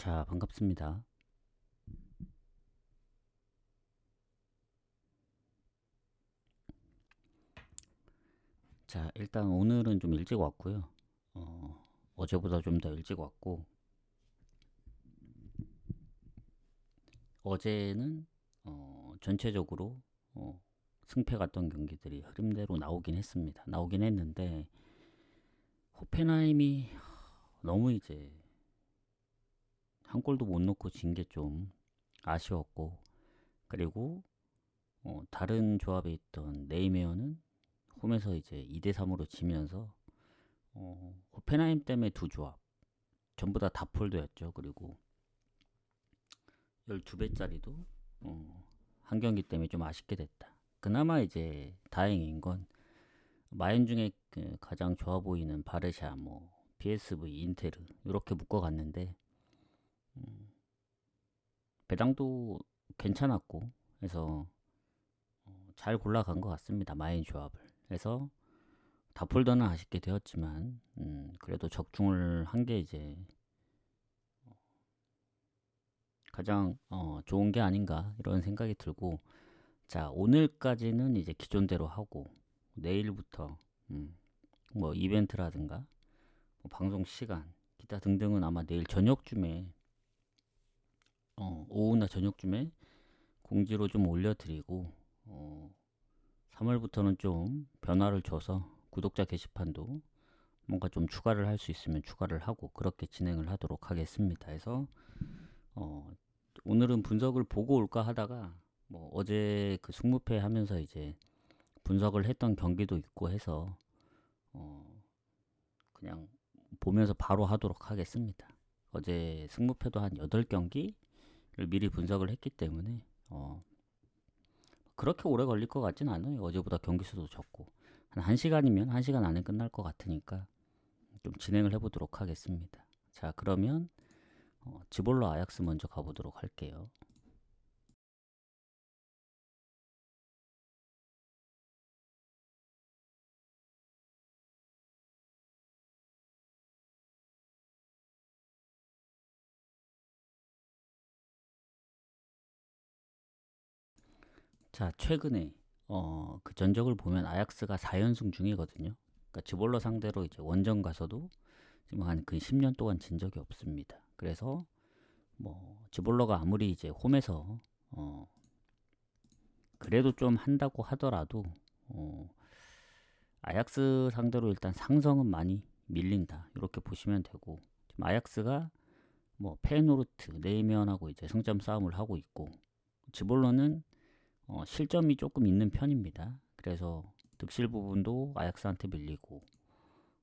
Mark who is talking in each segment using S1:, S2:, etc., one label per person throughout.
S1: 자, 반갑습니다. 자, 일단 오늘은 좀 일찍 왔고요. 어제보다 좀 더 일찍 왔고, 어제는 전체적으로 어, 승패 갔던 경기들이 흐름대로 나오긴 했습니다. 나오긴 했는데, 호펜하임이 너무 이제 한 골도 못 넣고 진 게 좀 아쉬웠고, 그리고 다른 조합에 있던 네이메어는 홈에서 이제 2대3으로 지면서 호펜하임 때문에 두 조합 전부 다 다폴드였죠. 그리고 12배짜리도 한 경기 때문에 좀 아쉽게 됐다. 그나마 이제 다행인 건 마인 중에 그 가장 좋아 보이는 바르샤, 뭐 PSV, 인테르 이렇게 묶어갔는데 배당도 괜찮았고 해서 잘 골라간 것 같습니다. 마인 조합을. 그래서 다폴더는 아쉽게 되었지만 그래도 적중을 한 게 이제 가장 좋은 게 아닌가 이런 생각이 들고, 자, 오늘까지는 이제 기존대로 하고 내일부터 뭐 이벤트라든가 뭐 방송 시간 기타 등등은 아마 내일 저녁쯤에 오후나 저녁쯤에 공지로 좀 올려드리고, 3월부터는 좀 변화를 줘서 구독자 게시판도 뭔가 좀 추가를 할 수 있으면 추가를 하고 그렇게 진행을 하도록 하겠습니다. 그래서 어, 오늘은 분석을 보고 올까 하다가 뭐 어제 그 승무패 하면서 이제 분석을 했던 경기도 있고 해서 어, 그냥 보면서 바로 하도록 하겠습니다. 어제 승무패도 한 8경기를 미리 분석을 했기 때문에 그렇게 오래 걸릴 것 같진 않아요. 어제보다 경기 수도 적고 한 1시간이면 1시간 안에 끝날 것 같으니까 좀 진행을 해보도록 하겠습니다. 자, 그러면 지볼로 아약스 먼저 가보도록 할게요. 자, 최근에 그 전적을 보면 아약스가 4연승 중이거든요. 그러니까 지볼러 상대로 이제 원정 가서도 지금 한 근 10년 동안 진 적이 없습니다. 그래서 뭐 지볼러가 아무리 이제 홈에서 어 그래도 좀 한다고 하더라도 어 아약스 상대로 일단 상성은 많이 밀린다 이렇게 보시면 되고, 지금 아약스가 뭐 페노르트, 네이면하고 이제 승점 싸움을 하고 있고, 지볼러는 실점이 조금 있는 편입니다. 그래서 득실 부분도 아약스한테 밀리고,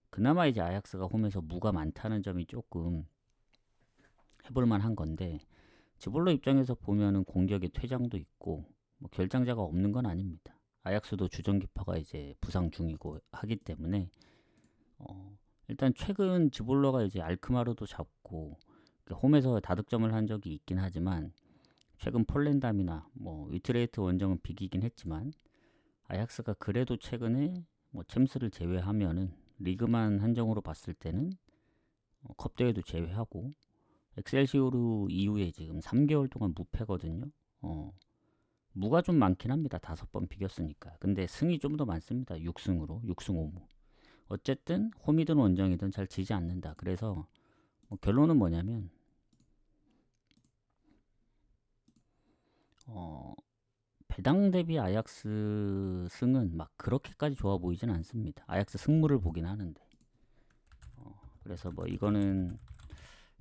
S1: 그나마 이제 아약스가 홈에서 무가 많다는 점이 조금 해볼만 한 건데, 지볼러 입장에서 보면은 공격에 퇴장도 있고 뭐 결장자가 없는 건 아닙니다. 아약스도 주전기파가 이제 부상 중이고 하기 때문에 일단 최근 지볼러가 이제 알크마르도 잡고 홈에서 다득점을 한 적이 있긴 하지만, 최근 폴렌담이나 뭐 위트레이트 원정은 비기긴 했지만 아약스가 그래도 최근에 뭐 챔스를 제외하면은 리그만 한정으로 봤을 때는 컵대회도 제외하고 엑셀시오르 이후에 지금 3개월 동안 무패거든요. 무가 좀 많긴 합니다. 5번 비겼으니까. 근데 승이 좀 더 많습니다. 6승으로 6승 5무. 어쨌든 홈이든 원정이든 잘 지지 않는다. 그래서 뭐 결론은 뭐냐면 배당 대비 아약스 승은 막 그렇게까지 좋아 보이진 않습니다. 아약스 승무를 보긴 하는데 그래서 뭐 이거는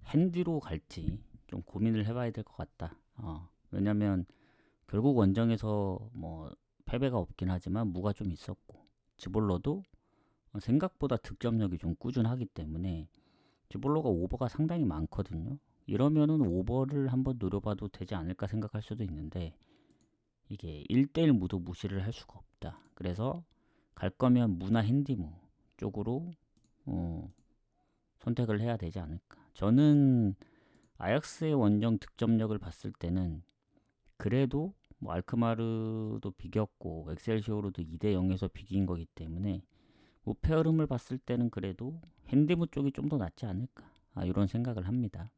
S1: 핸디로 갈지 좀 고민을 해봐야 될 것 같다. 왜냐면 결국 원정에서 뭐 패배가 없긴 하지만 무가 좀 있었고, 지볼러도 생각보다 득점력이 좀 꾸준하기 때문에 지볼러가 오버가 상당히 많거든요. 이러면은 오버를 한번 노려봐도 되지 않을까 생각할 수도 있는데, 이게 1대1 무도 무시를 할 수가 없다. 그래서 갈 거면 무나 핸디무 쪽으로 어, 선택을 해야 되지 않을까. 저는 아약스의 원정 득점력을 봤을 때는 그래도 뭐 알크마르도 비겼고 엑셀시오르도 2대 0에서 비긴 거기 때문에 무패 흐름을 봤을 때는 그래도 핸디무 쪽이 좀 더 낫지 않을까, 이런 생각을 합니다.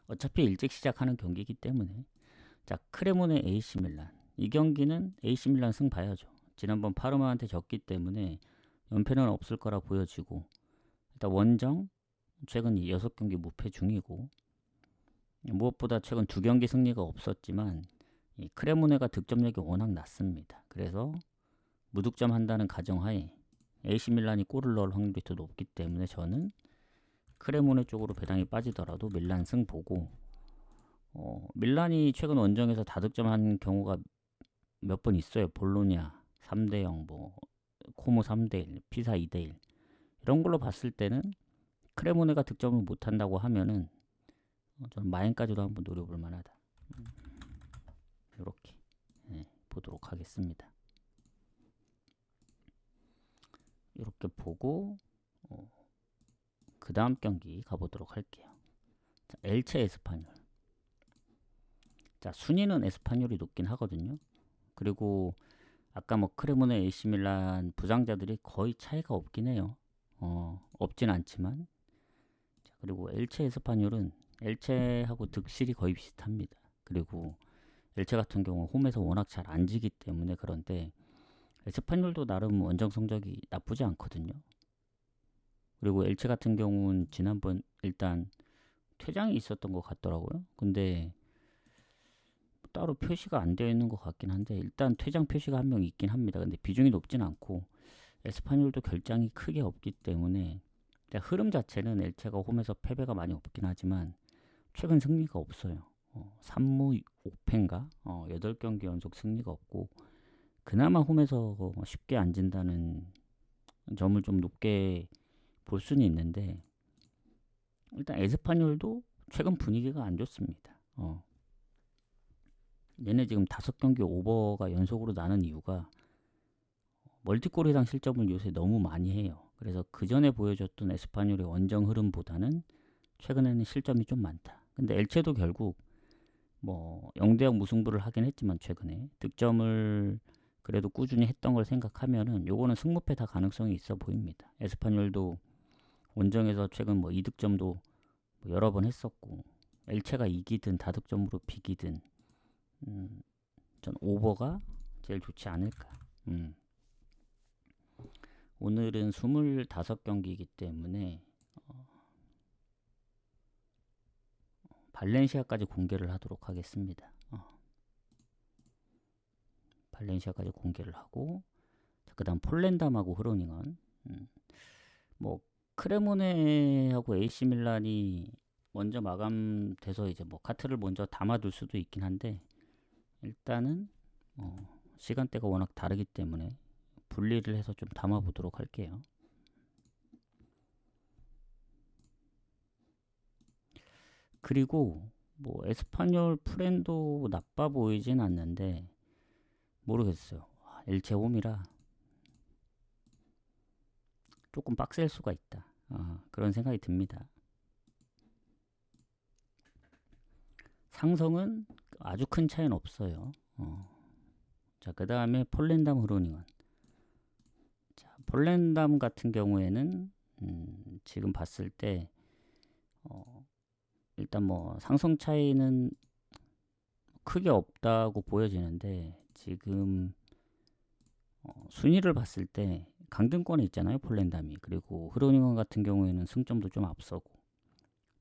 S1: 어차피 일찍 시작하는 경기이기 때문에. 자, 크레모네 AC 밀란. 이 경기는 AC 밀란 승 봐야죠. 지난번 파르마한테 졌기 때문에 연패는 없을 거라 보여지고, 일단 원정 최근 6경기 무패 중이고, 무엇보다 최근 2경기 승리가 없었지만 이 크레모네가 득점력이 워낙 낮습니다. 그래서 무득점 한다는 가정하에 AC 밀란이 골을 넣을 확률이 더 높기 때문에 저는 크레모네 쪽으로 배당이 빠지더라도 밀란 승 보고, 밀란이 최근 원정에서 다득점한 경우가 몇 번 있어요. 볼로냐 3대0, 뭐 코모 3대1, 피사 2대1 이런 걸로 봤을 때는 크레모네가 득점을 못한다고 하면은 저는 마인까지도 한번 노려볼 만하다. 이렇게 보도록 하겠습니다. 이렇게 보고 그 다음 경기 가보도록 할게요. 자, 엘체 에스파뇰. 자, 순위는 에스파뇰이 높긴 하거든요. 그리고 아까 뭐 크레모네, AC 밀란 부상자들이 거의 차이가 없긴 해요. 없진 않지만. 자, 그리고 엘체 에스파뇰은 엘체하고 득실이 거의 비슷합니다. 그리고 엘체 같은 경우 홈에서 워낙 잘 안 지기 때문에 그런데 에스파뇰도 나름 원정 성적이 나쁘지 않거든요. 그리고 엘체 같은 경우는 지난번 일단 퇴장이 있었던 것 같더라고요. 근데 따로 표시가 안 되어 있는 것 같긴 한데 일단 퇴장 표시가 한 명 있긴 합니다. 근데 비중이 높진 않고 에스파뇰도 결장이 크게 없기 때문에 흐름 자체는 엘체가 홈에서 패배가 많이 없긴 하지만 최근 승리가 없어요. 3무 5패인가? 8경기 연속 승리가 없고 그나마 홈에서 쉽게 안 진다는 점을 좀 높게 볼 수는 있는데 일단 에스파뇰도 최근 분위기가 안 좋습니다. 얘네 지금 5경기 오버가 연속으로 나는 이유가 멀티골 이상 실점을 요새 너무 많이 해요. 그래서 그 전에 보여줬던 에스파뇰의 원정 흐름보다는 최근에는 실점이 좀 많다. 근데 엘체도 결국 뭐 0대0 무승부를 하긴 했지만 최근에 득점을 그래도 꾸준히 했던 걸 생각하면은 요거는 승무패 다 가능성이 있어 보입니다. 에스파뇰도 원정에서 최근 뭐 2득점도 뭐 여러 번 했었고 엘체가 이기든 다득점으로 비기든 전 오버가 제일 좋지 않을까. 오늘은 25경기이기 때문에 발렌시아까지 공개를 하도록 하겠습니다. 발렌시아까지 공개를 하고 그 다음 폴렌담하고 흐로닝은 뭐 크레모네하고 AC 밀란이 먼저 마감돼서 이제 뭐 카트를 먼저 담아둘 수도 있긴 한데 일단은 시간대가 워낙 다르기 때문에 분리를 해서 좀 담아보도록 할게요. 그리고 뭐 에스파뇰 프렌도 나빠 보이진 않는데 모르겠어요. 엘체 홈이라 조금 빡셀 수가 있다. 그런 생각이 듭니다. 상성은 아주 큰 차이는 없어요. 자, 그 다음에 폴렌담 흐로닝은. 자, 폴렌담 같은 경우에는 지금 봤을 때 일단 뭐 상성 차이는 크게 없다고 보여지는데 지금 순위를 봤을 때 강등권에 있잖아요. 폴렌담이. 그리고 흐로닝은 같은 경우에는 승점도 좀 앞서고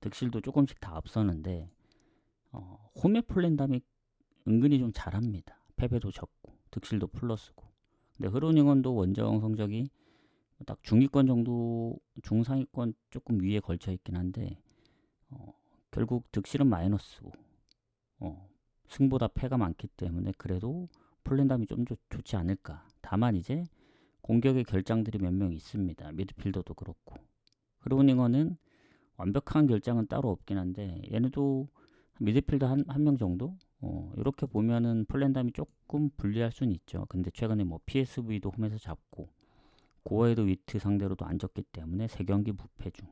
S1: 득실도 조금씩 다 앞서는데 홈의 폴렌담이 은근히 좀 잘합니다. 패배도 적고 득실도 플러스고. 근데 흐로닝은도 원정 성적이 딱 중위권 정도, 중상위권 조금 위에 걸쳐 있긴 한데 결국 득실은 마이너스고 승보다 패가 많기 때문에 그래도 폴렌담이 좀 좋지 않을까. 다만 이제 공격의 결장들이 몇 명 있습니다. 미드필더도 그렇고. 흐로닝어는 완벽한 결장은 따로 없긴 한데 얘네도 미드필더 한 명 정도? 이렇게 보면은 폴렌담이 조금 불리할 수는 있죠. 근데 최근에 뭐 PSV도 홈에서 잡고 고어헤드 위트 상대로도 안 졌기 때문에 3경기 무패 중.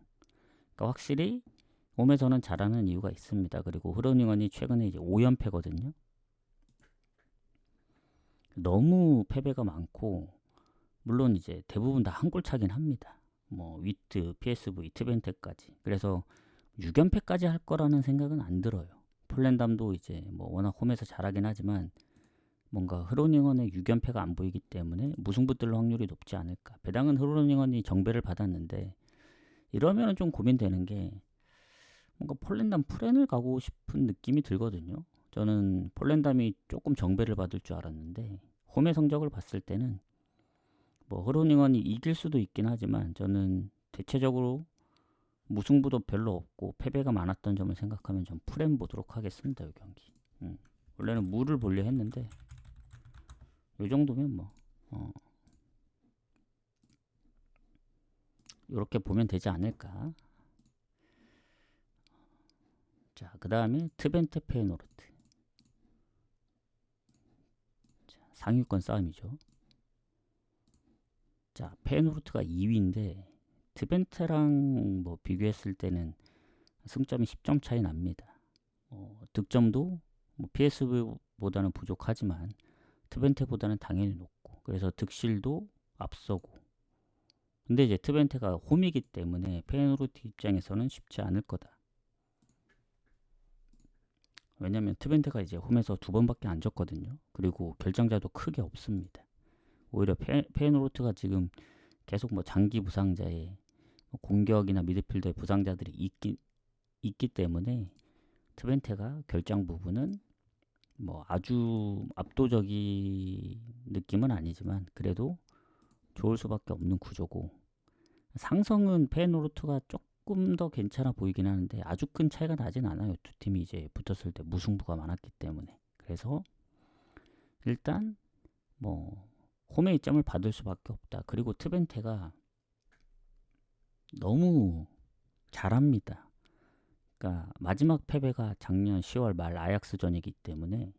S1: 그러니까 확실히 홈에서는 잘하는 이유가 있습니다. 그리고 흐로닝언이 최근에 이제 5연패거든요. 너무 패배가 많고 물론 이제 대부분 다 한 골 차긴 합니다. 뭐 위트, PSV, 트벤테까지. 그래서 6연패까지 할 거라는 생각은 안 들어요. 폴랜담도 이제 뭐 워낙 홈에서 잘하긴 하지만 뭔가 흐로닝언의 6연패가 안 보이기 때문에 무승부 뜰 확률이 높지 않을까. 배당은 흐로닝언이 정배를 받았는데 이러면은 좀 고민되는 게 뭔가 폴랜담 프렌을 가고 싶은 느낌이 들거든요. 저는 폴랜담이 조금 정배를 받을 줄 알았는데 홈의 성적을 봤을 때는 뭐 흐로닝언이 이길 수도 있긴 하지만 저는 대체적으로 무승부도 별로 없고 패배가 많았던 점을 생각하면 전 프렌 보도록 하겠습니다. 이 경기. 원래는 무를 보려 했는데 이 정도면 뭐 이렇게 보면 되지 않을까. 자, 그 다음에 트벤테 페노르트. 자, 상위권 싸움이죠. 자, 페노르트가 2위인데 트벤테랑 뭐 비교했을 때는 승점이 10점 차이 납니다. 득점도 뭐 PSV보다는 부족하지만 트벤테보다는 당연히 높고 그래서 득실도 앞서고 근데 이제 트벤테가 홈이기 때문에 페노르트 입장에서는 쉽지 않을 거다. 왜냐면 트벤테가 이제 홈에서 2번밖에 안 졌거든요. 그리고 결정자도 크게 없습니다. 오히려 페노르트가 지금 계속 뭐 장기 부상자에 공격이나 미드필더의 부상자들이 있기 때문에 트벤테가 결정 부분은 뭐 아주 압도적인 느낌은 아니지만 그래도 좋을 수밖에 없는 구조고 상성은 페노르트가 조금 더 괜찮아 보이긴 하는데 아주 큰 차이가 나진 않아요. 두 팀이 이제 붙었을 때 무승부가 많았기 때문에 그래서 일단 뭐 홈의 이점을 받을 수밖에 없다. 그리고 트벤테가 너무 잘합니다. 그러니까 마지막 패배가 작년 10월 말 아약스전이기 때문에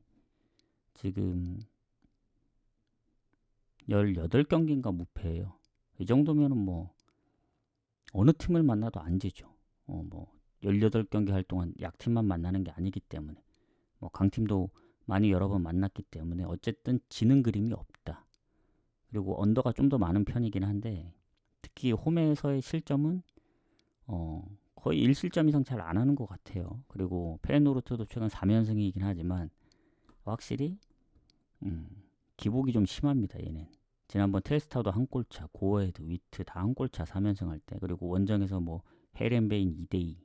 S1: 지금 18경기인가 무패예요. 이 정도면은 뭐 어느 팀을 만나도 안 지죠. 뭐 18경기 할 동안 약팀만 만나는 게 아니기 때문에 뭐 강팀도 많이 여러 번 만났기 때문에 어쨌든 지는 그림이 없다. 그리고 언더가 좀 더 많은 편이긴 한데 특히 홈에서의 실점은 거의 1실점 이상 잘 안 하는 것 같아요. 그리고 페노르트도 최근 3연승이긴 하지만 확실히 기복이 좀 심합니다. 얘는 지난번 텔스타도 한 골차, 고어헤드, 위트 다 한 골차 3연승 할 때 그리고 원정에서 뭐 헤렌베인 2대2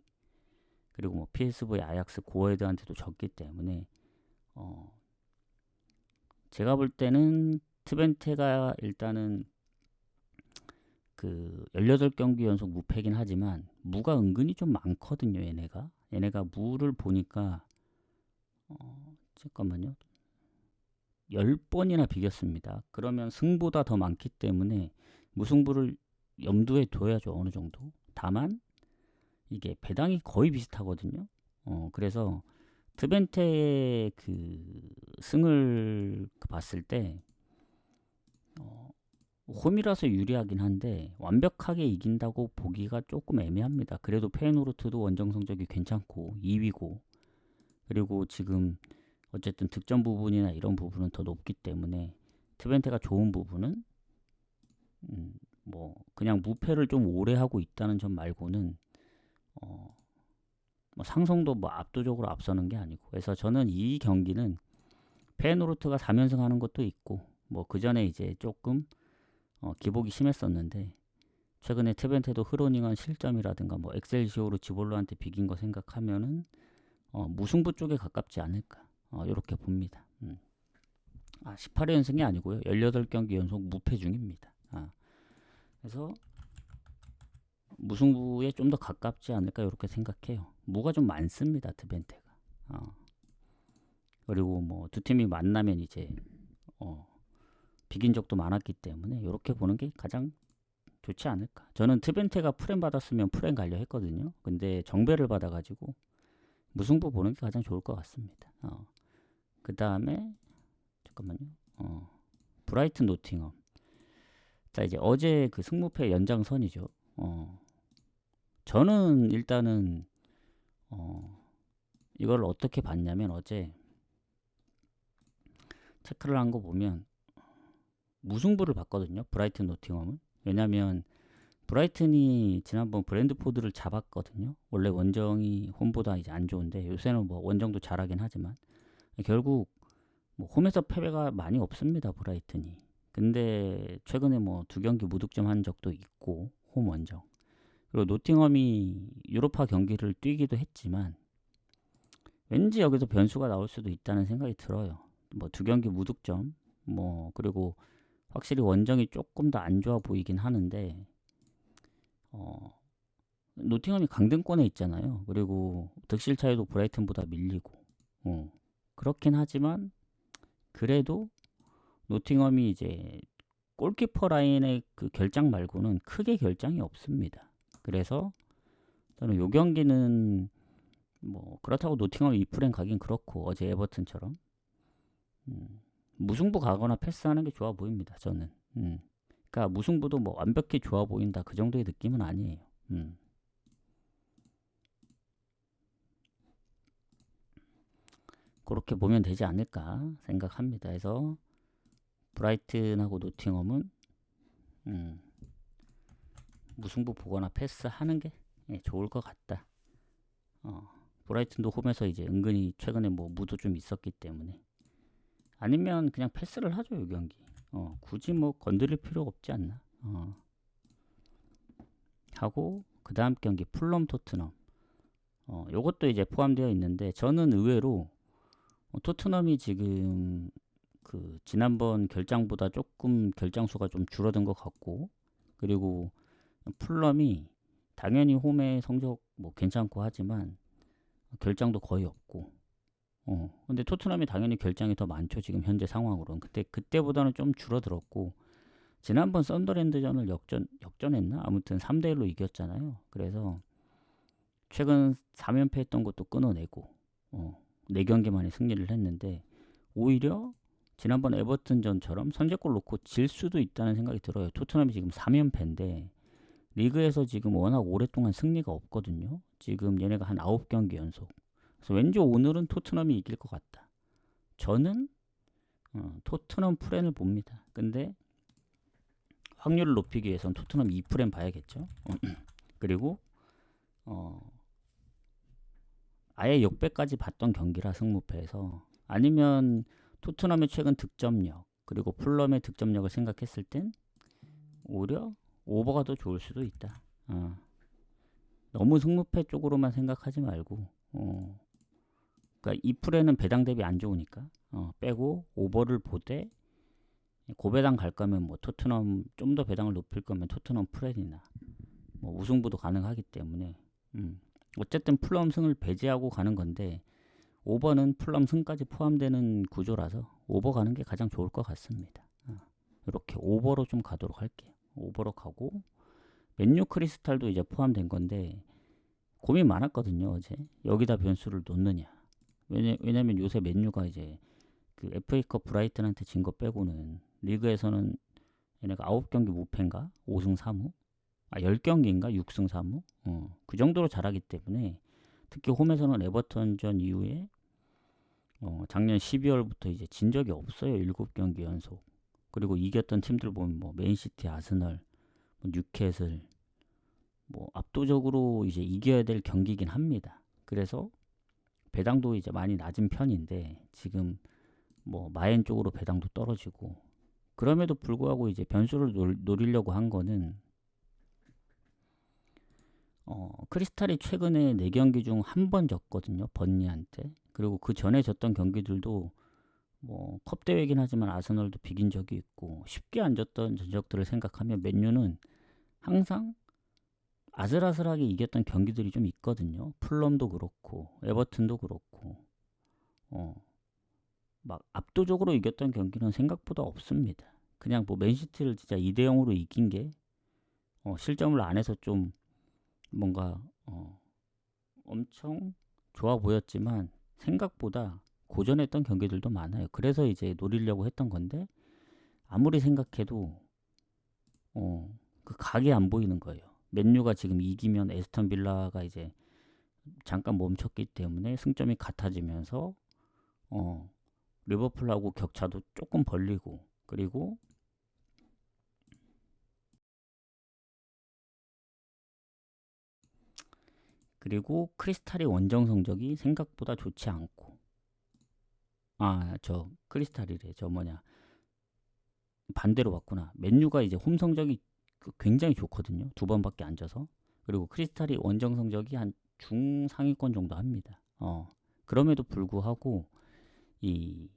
S1: 그리고 뭐 PSV 아약스 고어헤드한테도 졌기 때문에 제가 볼 때는 트벤테가 일단은 그 18경기 연속 무패긴 하지만 무가 은근히 좀 많거든요. 얘네가 무를 보니까 잠깐만요. 10번이나 비겼습니다. 그러면 승보다 더 많기 때문에 무승부를 염두에 둬야죠. 어느 정도. 다만 이게 배당이 거의 비슷하거든요. 그래서 트벤테의 그 승을 봤을 때 홈이라서 유리하긴 한데 완벽하게 이긴다고 보기가 조금 애매합니다. 그래도 페노르트도 원정 성적이 괜찮고 2위고 그리고 지금 어쨌든 득점 부분이나 이런 부분은 더 높기 때문에 트벤테가 좋은 부분은 뭐 그냥 무패를 좀 오래 하고 있다는 점 말고는 뭐 상성도 뭐 압도적으로 앞서는 게 아니고 그래서 저는 이 경기는 페노르트가 3연승 하는 것도 있고 뭐 그 전에 이제 조금 기복이 심했었는데 최근에 트벤테도 흐로닝한 실점이라든가 뭐 엑셀시오로 지볼로한테 비긴 거 생각하면은 무승부 쪽에 가깝지 않을까 이렇게 봅니다. 18연승이 아니고요. 18경기 연속 무패 중입니다. 그래서 무승부에 좀 더 가깝지 않을까 이렇게 생각해요. 무가 좀 많습니다. 트벤테가. 그리고 뭐 두 팀이 만나면 이제 비긴 적도 많았기 때문에 이렇게 보는 게 가장 좋지 않을까. 저는 트벤테가 프렌 받았으면 프렌 가려 했거든요. 근데 정배를 받아가지고 무승부 보는 게 가장 좋을 것 같습니다. 그 다음에 잠깐만요. 브라이튼 노팅엄. 자 이제 어제 그 승무패 연장선이죠. 저는 일단은 이걸 어떻게 봤냐면 어제 체크를 한 거 보면 무승부를 봤거든요. 브라이튼 노팅엄은. 왜냐면 브라이튼이 지난번 브랜드포드를 잡았거든요. 원래 원정이 홈보다 이제 안 좋은데 요새는 뭐 원정도 잘하긴 하지만 결국 뭐 홈에서 패배가 많이 없습니다. 브라이튼이. 근데 최근에 뭐 두 경기 무득점 한 적도 있고 홈 원정. 그리고 노팅엄이 유로파 경기를 뛰기도 했지만 왠지 여기서 변수가 나올 수도 있다는 생각이 들어요. 뭐 두 경기 무득점 뭐 그리고 확실히 원정이 조금 더 안 좋아 보이긴 하는데 노팅엄이 강등권에 있잖아요. 그리고 득실 차이도 브라이튼보다 밀리고 그렇긴 하지만 그래도 노팅엄이 이제 골키퍼 라인의 그 결장 말고는 크게 결장이 없습니다. 그래서 저는 요 경기는 뭐 그렇다고 노팅엄 2프레임 가긴 그렇고 어제 에버튼처럼 무승부 가거나 패스하는 게 좋아 보입니다. 저는. 그러니까 무승부도 뭐 완벽히 좋아 보인다 그 정도의 느낌은 아니에요. 그렇게 보면 되지 않을까 생각합니다. 그래서 브라이튼하고 노팅엄은 무승부 보거나 패스하는 게 좋을 것 같다. 브라이튼도 홈에서 이제 은근히 최근에 뭐 무도 좀 있었기 때문에 아니면 그냥 패스를 하죠 이 경기. 굳이 뭐 건드릴 필요가 없지 않나. 하고 그 다음 경기 풀럼 토트넘. 요것도 이제 포함되어 있는데 저는 의외로 토트넘이 지금 그 지난번 결장보다 조금 결장수가 좀 줄어든 것 같고 그리고 풀럼이 당연히 홈의 성적 뭐 괜찮고 하지만 결장도 거의 없고 근데 토트넘이 당연히 결장이 더 많죠 지금 현재 상황으로는. 그때보다는 좀 줄어들었고 지난번 썬더랜드전을 역전했나 아무튼 3대1로 이겼잖아요. 그래서 최근 3연패 했던 것도 끊어내고 4경기 만에 승리를 했는데 오히려 지난번 에버튼전처럼 선제골 놓고 질 수도 있다는 생각이 들어요. 토트넘이 지금 3연패인데 리그에서 지금 워낙 오랫동안 승리가 없거든요. 지금 얘네가 한 9경기 연속. 그래서 왠지 오늘은 토트넘이 이길 것 같다. 저는 토트넘 프렌을 봅니다. 근데 확률을 높이기 위해서는 토트넘 2프렌 봐야겠죠. 그리고 아예 역배까지 봤던 경기라 승무패에서 아니면 토트넘의 최근 득점력 그리고 풀럼의 득점력을 생각했을 땐 오히려 오버가 더 좋을 수도 있다. 너무 승무패 쪽으로만 생각하지 말고 그러니까 2프레는 배당 대비 안 좋으니까 빼고 오버를 보되 고배당 갈 거면 뭐 토트넘 좀 더 배당을 높일 거면 토트넘 프렌이나 뭐 우승부도 가능하기 때문에 어쨌든 플럼 승을 배제하고 가는 건데 오버는 플럼 승까지 포함되는 구조라서 오버 가는 게 가장 좋을 것 같습니다. 이렇게 오버로 좀 가도록 할게요. 오버로 가고 맨유 크리스탈도 이제 포함된 건데 고민 많았거든요. 어제 여기다 변수를 놓느냐. 왜냐면 요새 맨유가 이제 그 FA컵 브라이튼한테 진 거 빼고는 리그에서는 얘네가 9경기 무패인가 5승 3무 10경기인가 6승 3무 그 정도로 잘하기 때문에 특히 홈에서는 에버턴전 이후에 작년 12월부터 이제 진 적이 없어요. 7경기 연속. 그리고 이겼던 팀들 보면 뭐 맨시티, 아스널, 뭐 뉴캐슬 뭐 압도적으로 이제 이겨야 될 경기긴 합니다. 그래서 배당도 이제 많이 낮은 편인데 지금 뭐 마엔 쪽으로 배당도 떨어지고 그럼에도 불구하고 이제 변수를 노리려고 한 거는 크리스탈이 최근에 4경기 중 한 번 졌거든요. 번니한테. 그리고 그 전에 졌던 경기들도 뭐 컵 대회긴 하지만 아스널도 비긴 적이 있고 쉽게 안 졌던 전적들을 생각하면 맨유는 항상 아슬아슬하게 이겼던 경기들이 좀 있거든요. 풀럼도 그렇고 에버튼도 그렇고 막 압도적으로 이겼던 경기는 생각보다 없습니다. 그냥 뭐 맨시티를 진짜 2대0으로 이긴 게 실점을 안 해서 좀 뭔가 엄청 좋아 보였지만 생각보다 고전했던 경기들도 많아요. 그래서 이제 노리려고 했던 건데 아무리 생각해도 그 각이 안 보이는 거예요. 맨유가 지금 이기면 에스턴 빌라가 이제 잠깐 멈췄기 때문에 승점이 같아지면서 리버풀하고 격차도 조금 벌리고 그리고 그리고 크리스탈의 원정 성적이 생각보다 좋지 않고, 저 크리스탈이래. 저 뭐냐, 반대로 봤구나. 맨유가 이제 홈 성적이 굉장히 좋거든요. 두 번밖에 안 져서. 그리고 크리스탈이 원정 성적이 한 중상위권 정도 합니다. 그럼에도 불구하고 이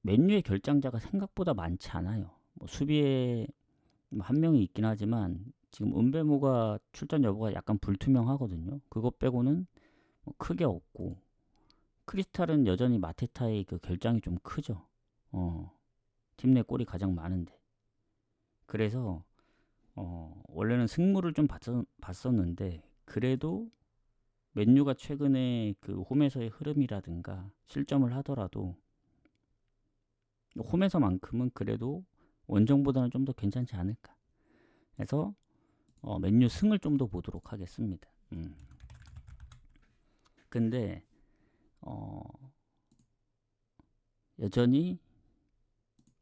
S1: 맨유의 결장자가 생각보다 많지 않아요. 뭐 수비에 한 명이 있긴 하지만 지금 은베모가 출전 여부가 약간 불투명하거든요. 그것 빼고는 뭐 크게 없고, 크리스탈은 여전히 마테타의 그 결장이 좀 크죠. 팀 내 골이 가장 많은데. 그래서 원래는 승부를 좀 봤었는데, 그래도 맨유가 최근에 그 홈에서의 흐름이라든가 실점을 하더라도 홈에서만큼은 그래도 원정보다는 좀 더 괜찮지 않을까 해서 맨유 승을 좀 더 보도록 하겠습니다. 근데 여전히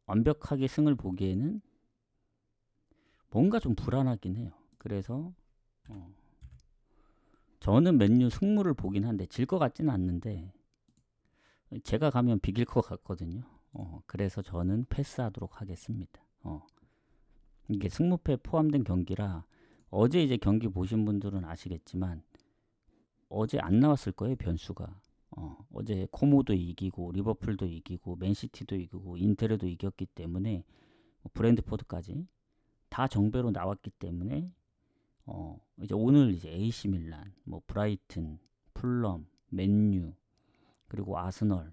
S1: 완벽하게 승을 보기에는 뭔가 좀 불안하긴 해요. 그래서 저는 맨유 승무를 보긴 한데 질 것 같지는 않는데 제가 가면 비길 것 같거든요. 그래서 저는 패스하도록 하겠습니다. 이게 승무패 포함된 경기라 어제 이제 경기 보신 분들은 아시겠지만 어제 안 나왔을 거예요, 변수가. 어제 코모도 이기고 리버풀도 이기고 맨시티도 이기고 인테르도 이겼기 때문에 브랜드포드까지 다 정배로 나왔기 때문에 이제 오늘 이제 AC 밀란, 뭐 브라이튼, 풀럼, 맨유 그리고 아스널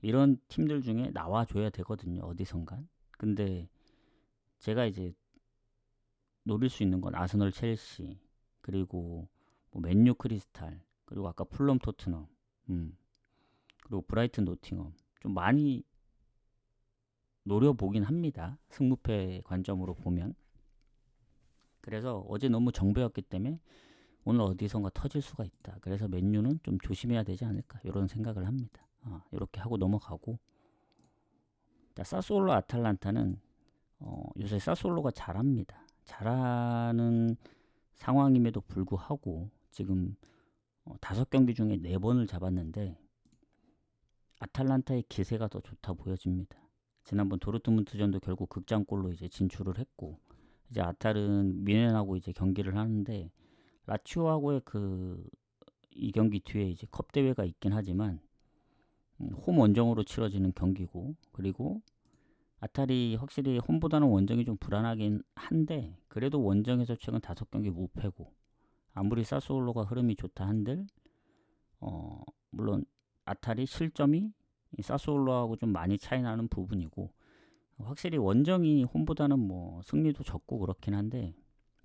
S1: 이런 팀들 중에 나와줘야 되거든요, 어디선간. 근데 제가 이제 노릴 수 있는 건 아스널, 첼시 그리고 뭐 맨유, 크리스탈 그리고 아까 풀럼, 토트넘, 그리고 브라이튼, 노팅엄 좀 많이 노려보긴 합니다. 승무패 관점으로 보면. 그래서 어제 너무 정배였기 때문에 오늘 어디선가 터질 수가 있다. 그래서 맨유는 좀 조심해야 되지 않을까 이런 생각을 합니다. 이렇게 하고 넘어가고, 사스올로 아탈란타는 요새 사스올로가 잘합니다. 잘하는 상황임에도 불구하고 지금 5경기 중에 4번을 잡았는데 아탈란타의 기세가 더 좋다 보여집니다. 지난번 도르트문트전도 결국 극장골로 이제 진출을 했고, 이제 아탈은 미넨하고 이제 경기를 하는데 라치오하고의 이 경기 뒤에 이제 컵 대회가 있긴 하지만 홈 원정으로 치러지는 경기고, 그리고 아탈이 확실히 홈보다는 원정이 좀 불안하긴 한데 그래도 원정에서 최근 5경기 무패고, 아무리 사스올로가 흐름이 좋다 한들 물론 아탈이 실점이 사스올로하고 좀 많이 차이 나는 부분이고, 확실히 원정이 홈보다는 뭐 승리도 적고 그렇긴 한데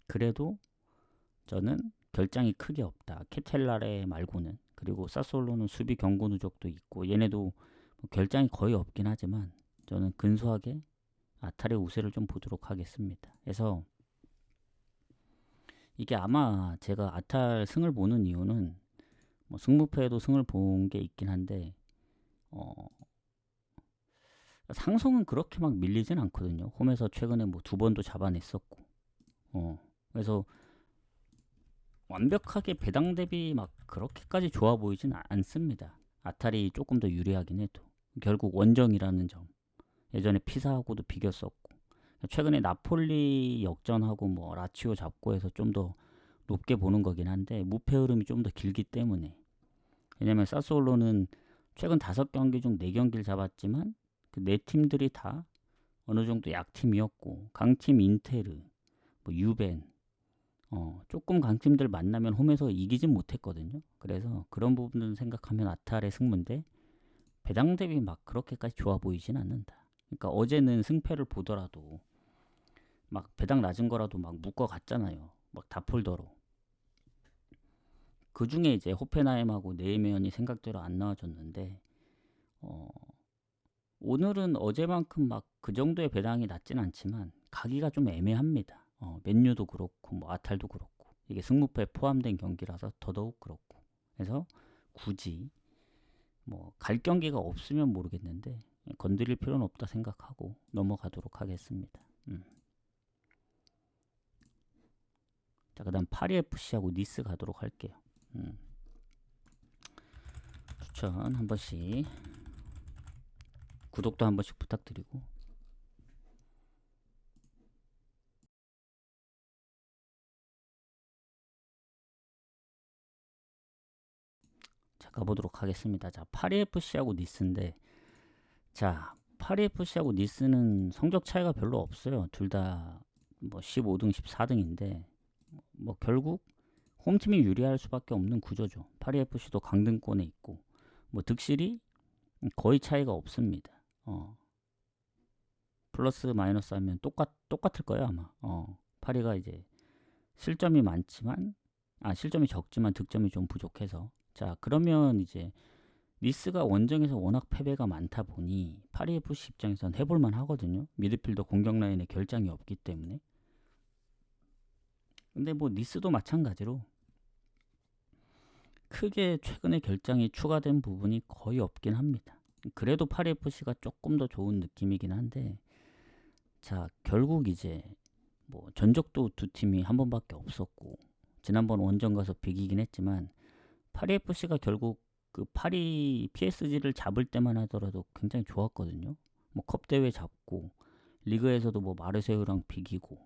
S1: 그래도 저는 결장이 크게 없다. 케텔라레 말고는. 그리고 사스올로는 수비 경고 누적도 있고 얘네도 뭐 결장이 거의 없긴 하지만 저는 근소하게 아탈의 우세를 좀 보도록 하겠습니다. 그래서 이게 아마 제가 아탈 승을 보는 이유는 뭐 승무패에도 승을 본 게 있긴 한데 상성은 그렇게 막 밀리진 않거든요. 홈에서 최근에 뭐 2번도 잡아냈었고 그래서 완벽하게 배당 대비 막 그렇게까지 좋아 보이진 않습니다. 아탈이 조금 더 유리하긴 해도 결국 원정이라는 점, 예전에 피사하고도 비겼었고 최근에 나폴리 역전하고 뭐 라치오 잡고 해서 좀 더 높게 보는 거긴 한데 무패 흐름이 좀 더 길기 때문에. 왜냐면 사스올로는 최근 5경기 중 4경기를 잡았지만 그 4팀들이 다 어느 정도 약팀이었고, 강팀 인테르, 뭐 유벤, 조금 강팀들 만나면 홈에서 이기진 못했거든요. 그래서 그런 부분을 생각하면 아탈의 승부인데 배당 대비 막 그렇게까지 좋아 보이진 않는다. 그러니까 어제는 승패를 보더라도 막 배당 낮은 거라도 막 묶어 갔잖아요. 막 다폴더로. 그 중에 이제 호펜하임하고 네이메언이 생각대로 안 나와줬는데 오늘은 어제만큼 막 그 정도의 배당이 낮진 않지만 가기가 좀 애매합니다. 맨유도 그렇고 뭐 아탈도 그렇고 이게 승무패 포함된 경기라서 더더욱 그렇고, 그래서 굳이 뭐 갈 경기가 없으면 모르겠는데 건드릴 필요는 없다 생각하고 넘어가도록 하겠습니다. 자, 그 다음 파리FC하고 니스 가도록 할게요. 추천 한 번씩, 구독도 한 번씩 부탁드리고. 자, 가보도록 하겠습니다. 자, 파리FC하고 니스인데, 자, 파리FC하고 니스는 성적 차이가 별로 없어요. 둘 다 뭐 15등, 14등인데 뭐 결국 홈팀이 유리할 수밖에 없는 구조죠. 파리FC도 강등권에 있고 뭐 득실이 거의 차이가 없습니다. 플러스 마이너스 하면 똑같을 거예요 아마. 파리가 이제 실점이 많지만, 실점이 적지만 득점이 좀 부족해서. 자, 그러면 이제 니스가 원정에서 워낙 패배가 많다 보니 파리FC 입장에선 해볼만 하거든요. 미드필더 공격 라인에 결장이 없기 때문에. 근데 뭐 니스도 마찬가지로 크게 최근에 결장이 추가된 부분이 거의 없긴 합니다. 그래도 파리FC가 조금 더 좋은 느낌이긴 한데, 자, 결국 이제 뭐 전적도 두 팀이 한 번밖에 없었고 지난번 원정 가서 비기긴 했지만, 파리FC가 결국 그 파리 PSG를 잡을 때만 하더라도 굉장히 좋았거든요. 뭐 컵 대회 잡고 리그에서도 뭐 마르세유랑 비기고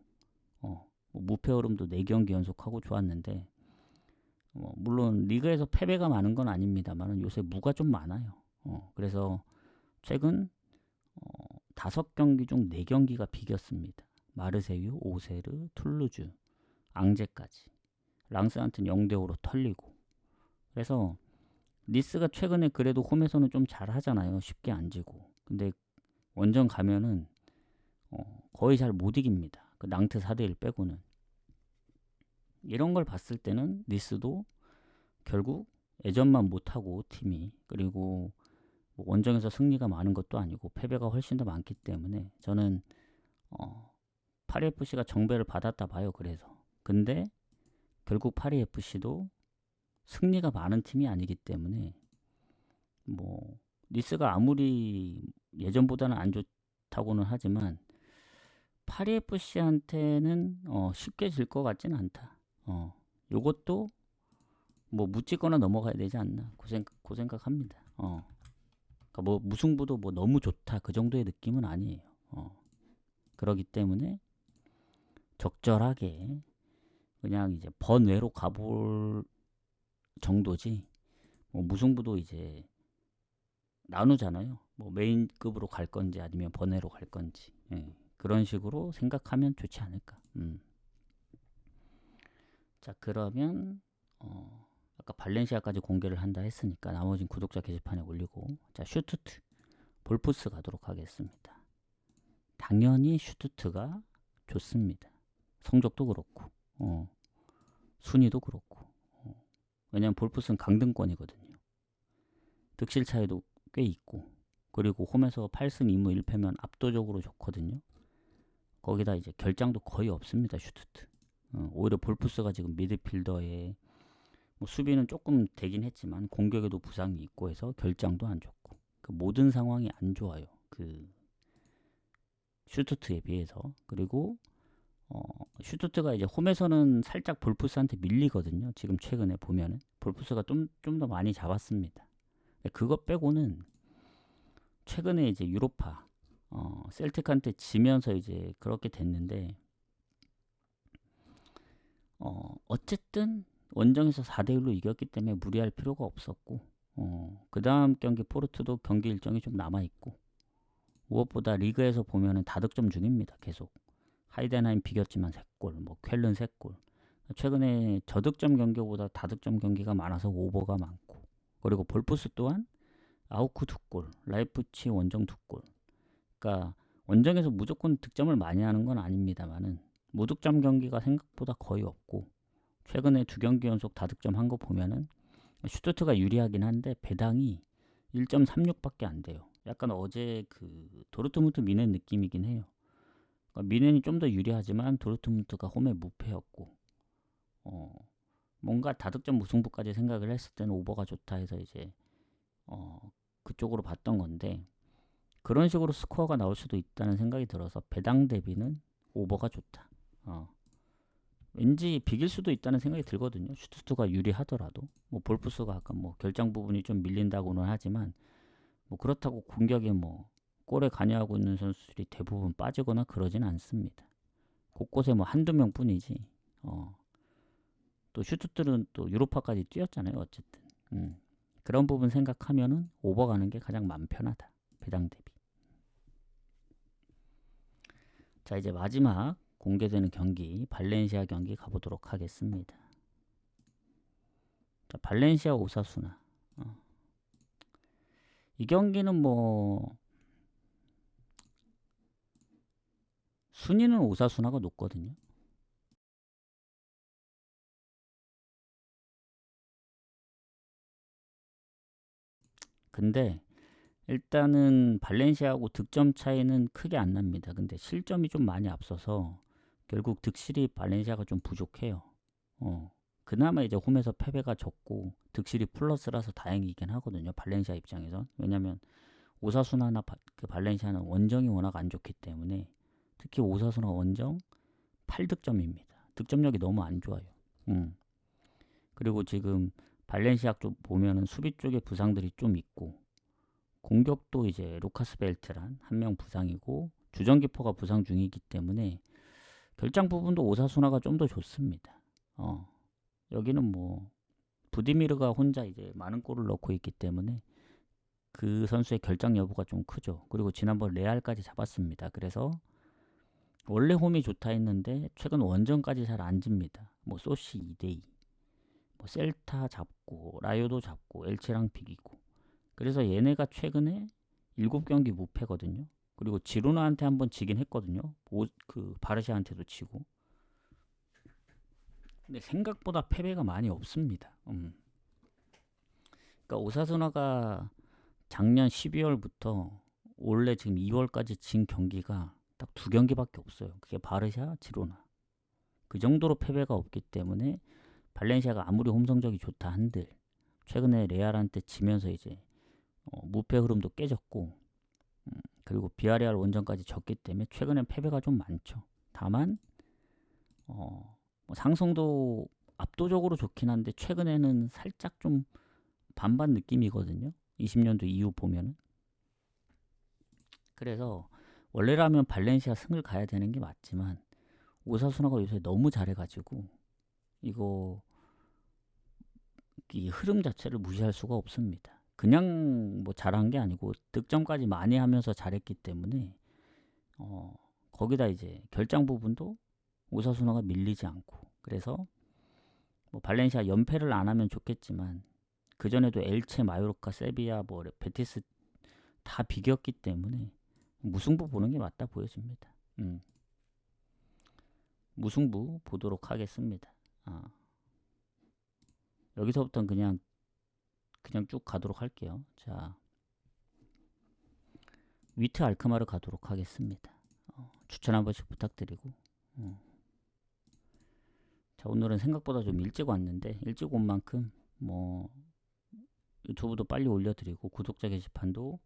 S1: 뭐 무패 흐름도 4경기 연속하고 좋았는데, 물론 리그에서 패배가 많은 건 아닙니다만 요새 무가 좀 많아요. 그래서 최근 5경기 중 4경기가 비겼습니다. 마르세유, 오세르, 툴루즈, 앙제까지. 랑스한테는 0대5로 털리고. 그래서 니스가 최근에 그래도 홈에서는 좀 잘하잖아요. 쉽게 안 지고. 근데 원정 가면은 거의 잘 못 이깁니다. 그 낭트 4대1 빼고는. 이런 걸 봤을 때는 니스도 결국 예전만 못하고 팀이, 그리고 뭐 원정에서 승리가 많은 것도 아니고 패배가 훨씬 더 많기 때문에 저는 파리FC가 정배를 받았다 봐요. 그래서 근데 결국 파리FC도 승리가 많은 팀이 아니기 때문에 뭐 니스가 아무리 예전보다는 안 좋다고는 하지만 파리FC한테는 쉽게 질 것 같지는 않다. 요것도 뭐 묻지거나 넘어가야 되지 않나 그 생각합니다. 그러니까 뭐 무승부도 뭐 너무 좋다 그 정도의 느낌은 아니에요. 그러기 때문에 적절하게 그냥 이제 번외로 가볼 정도지, 뭐 무승부도 이제 나누잖아요. 뭐 메인급으로 갈 건지 아니면 번외로 갈 건지. 그런 식으로 생각하면 좋지 않을까. 자, 그러면 아까 발렌시아까지 공개를 한다 했으니까 나머진 구독자 게시판에 올리고, 자, 슈투트 볼프스 가도록 하겠습니다. 당연히 슈투트가 좋습니다. 성적도 그렇고 순위도 그렇고. 왜냐면 볼프스는 강등권이거든요. 득실 차이도 꽤 있고, 그리고 홈에서 8승 2무 1패면 압도적으로 좋거든요. 거기다 이제 결장도 거의 없습니다. 슈투트. 오히려 볼프스가 지금 미드필더에 뭐 수비는 조금 되긴 했지만 공격에도 부상이 있고 해서 결장도 안 좋고, 그 모든 상황이 안 좋아요. 그 슈투트에 비해서. 그리고 슈투트가 이제 홈에서는 살짝 볼프스한테 밀리거든요. 지금 최근에 보면은 볼프스가 좀 더 많이 잡았습니다. 그것 빼고는 최근에 이제 유로파 셀틱한테 지면서 이제 그렇게 됐는데, 어쨌든 원정에서 4대1로 이겼기 때문에 무리할 필요가 없었고, 그 다음 경기 포르투도 경기 일정이 좀 남아있고, 무엇보다 리그에서 보면은 다득점 중입니다. 계속 하이덴하임 비겼지만 3골, 뭐 쾰른 3골. 최근에 저득점 경기보다 다득점 경기가 많아서 오버가 많고, 그리고 볼프스 또한 아우크 2골, 라이프치 원정 2골. 그러니까 원정에서 무조건 득점을 많이 하는 건 아닙니다만은 무득점 경기가 생각보다 거의 없고, 최근에 2경기 연속 다득점 한 거 보면은 슈투트가 유리하긴 한데 배당이 1.36밖에 안 돼요. 약간 어제 그 도르트문트 미넨 느낌이긴 해요. 그러니까 미넨이 좀 더 유리하지만 도르트문트가 홈에 무패였고, 뭔가 다득점 무승부까지 생각을 했을 때는 오버가 좋다 해서 이제 그쪽으로 봤던 건데, 그런 식으로 스코어가 나올 수도 있다는 생각이 들어서 배당 대비는 오버가 좋다. 왠지 비길 수도 있다는 생각이 들거든요. 슈투트가 유리하더라도 뭐 볼프스가 아까 뭐 결장 부분이 좀 밀린다고는 하지만 뭐 그렇다고 공격에 뭐 골에 관여하고 있는 선수들이 대부분 빠지거나 그러진 않습니다. 곳곳에 뭐 한두 명뿐이지. 또 슈투트는 또 유로파까지 뛰었잖아요. 어쨌든 그런 부분 생각하면은 오버가는 게 가장 마음 편하다. 배당 대비. 자, 이제 마지막 공개되는 경기 발렌시아 경기 가보도록 하겠습니다. 자, 발렌시아 오사수나. 이 경기는 뭐 순위는 오사수나가 높거든요. 근데 일단은 발렌시아하고 득점 차이는 크게 안 납니다. 근데 실점이 좀 많이 앞서서 결국 득실이 발렌시아가 좀 부족해요. 그나마 이제 홈에서 패배가 적고 득실이 플러스라서 다행이긴 하거든요. 발렌시아 입장에선. 왜냐면 오사수나나 그 발렌시아는 원정이 워낙 안 좋기 때문에 특히 오사수나 원정 8득점입니다. 득점력이 너무 안 좋아요. 그리고 지금 발렌시아 쪽 보면은 수비 쪽에 부상들이 좀 있고 공격도 이제 루카스 벨트란 한 명 부상이고 주전기퍼가 부상 중이기 때문에 결장 부분도 오사수나가 좀 더 좋습니다. 여기는 뭐 부디미르가 혼자 이제 많은 골을 넣고 있기 때문에 그 선수의 결장 여부가 좀 크죠. 그리고 지난번 레알까지 잡았습니다. 그래서 원래 홈이 좋다 했는데 최근 원정까지 잘 안 집니다. 뭐 소시 2대2, 뭐 셀타 잡고 라요도 잡고 엘체랑 비기고. 그래서 얘네가 최근에 7경기 무패거든요. 그리고 지로나한테 한번 지긴 했거든요. 그 바르샤한테도 지고. 근데 생각보다 패배가 많이 없습니다. 그러니까 오사수나가 작년 12월부터 올해 지금 2월까지 진 경기가 딱 2경기밖에 없어요. 그게 바르샤, 지로나. 그 정도로 패배가 없기 때문에 발렌시아가 아무리 홈 성적이 좋다 한들 최근에 레알한테 지면서 이제 무패 흐름도 깨졌고 그리고 비아레알 원정까지 졌기 때문에 최근엔 패배가 좀 많죠. 다만 뭐 상승도 압도적으로 좋긴 한데 최근에는 살짝 좀 반반 느낌이거든요. 20년도 이후 보면은. 그래서 원래라면 발렌시아 승을 가야 되는 게 맞지만 오사수나가 요새 너무 잘해가지고 이거 이 흐름 자체를 무시할 수가 없습니다. 그냥 뭐 잘한 게 아니고 득점까지 많이 하면서 잘했기 때문에 거기다 이제 결장 부분도 오사수나가 밀리지 않고 그래서 뭐 발렌시아 연패를 안 하면 좋겠지만 그 전에도 엘체, 마요르카, 세비야, 뭐 베티스 다 비겼기 때문에 무승부 보는 게 맞다 보여집니다. 무승부 보도록 하겠습니다. 여기서부터는 그냥 쭉 가도록 할게요. 자, 위트 알크마르 가도록 하겠습니다. 추천 한 번씩 부탁드리고. 자, 오늘은 생각보다 좀 일찍 왔는데 일찍 온 만큼 뭐 유튜브도 빨리 올려드리고 구독자 게시판도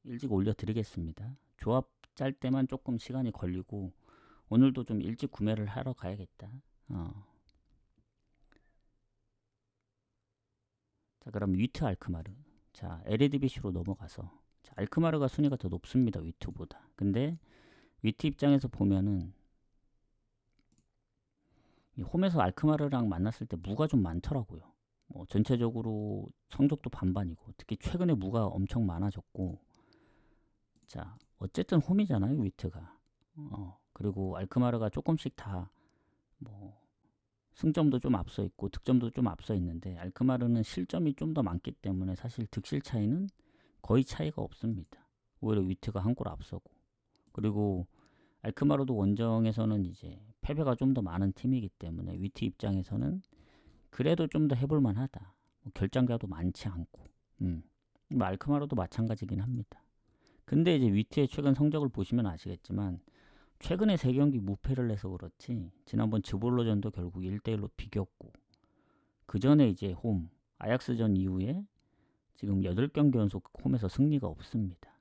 S1: 일찍 올려드리겠습니다. 조합 짤 때만 조금 시간이 걸리고 오늘도 좀 일찍 구매를 하러 가야겠다. 자, 그럼 위트 알크마르. 자, 에레디비시로 넘어가서 자, 알크마르가 순위가 더 높습니다. 위트보다. 근데 위트 입장에서 보면은 이 홈에서 알크마르랑 만났을 때 무가 좀 많더라고요. 뭐 전체적으로 성적도 반반이고 특히 최근에 무가 엄청 많아졌고 자 어쨌든 홈이잖아요 위트가. 그리고 알크마르가 조금씩 다 뭐 승점도 좀 앞서 있고 득점도 좀 앞서 있는데 알크마르는 실점이 좀 더 많기 때문에 사실 득실 차이는 거의 차이가 없습니다. 오히려 위트가 한 골 앞서고 그리고 알크마르도 원정에서는 이제 패배가 좀 더 많은 팀이기 때문에 위트 입장에서는 그래도 좀 더 해볼만 하다. 뭐 결장가도 많지 않고 뭐 알크마르도 마찬가지긴 합니다. 근데 이제 위트의 최근 성적을 보시면 아시겠지만 최근에 3경기 무패를 내서 그렇지 지난번 즈볼로전도 결국 1대1로 비겼고 그 전에 이제 홈 아약스전 이후에 지금 8경기 연속 홈에서 승리가 없습니다.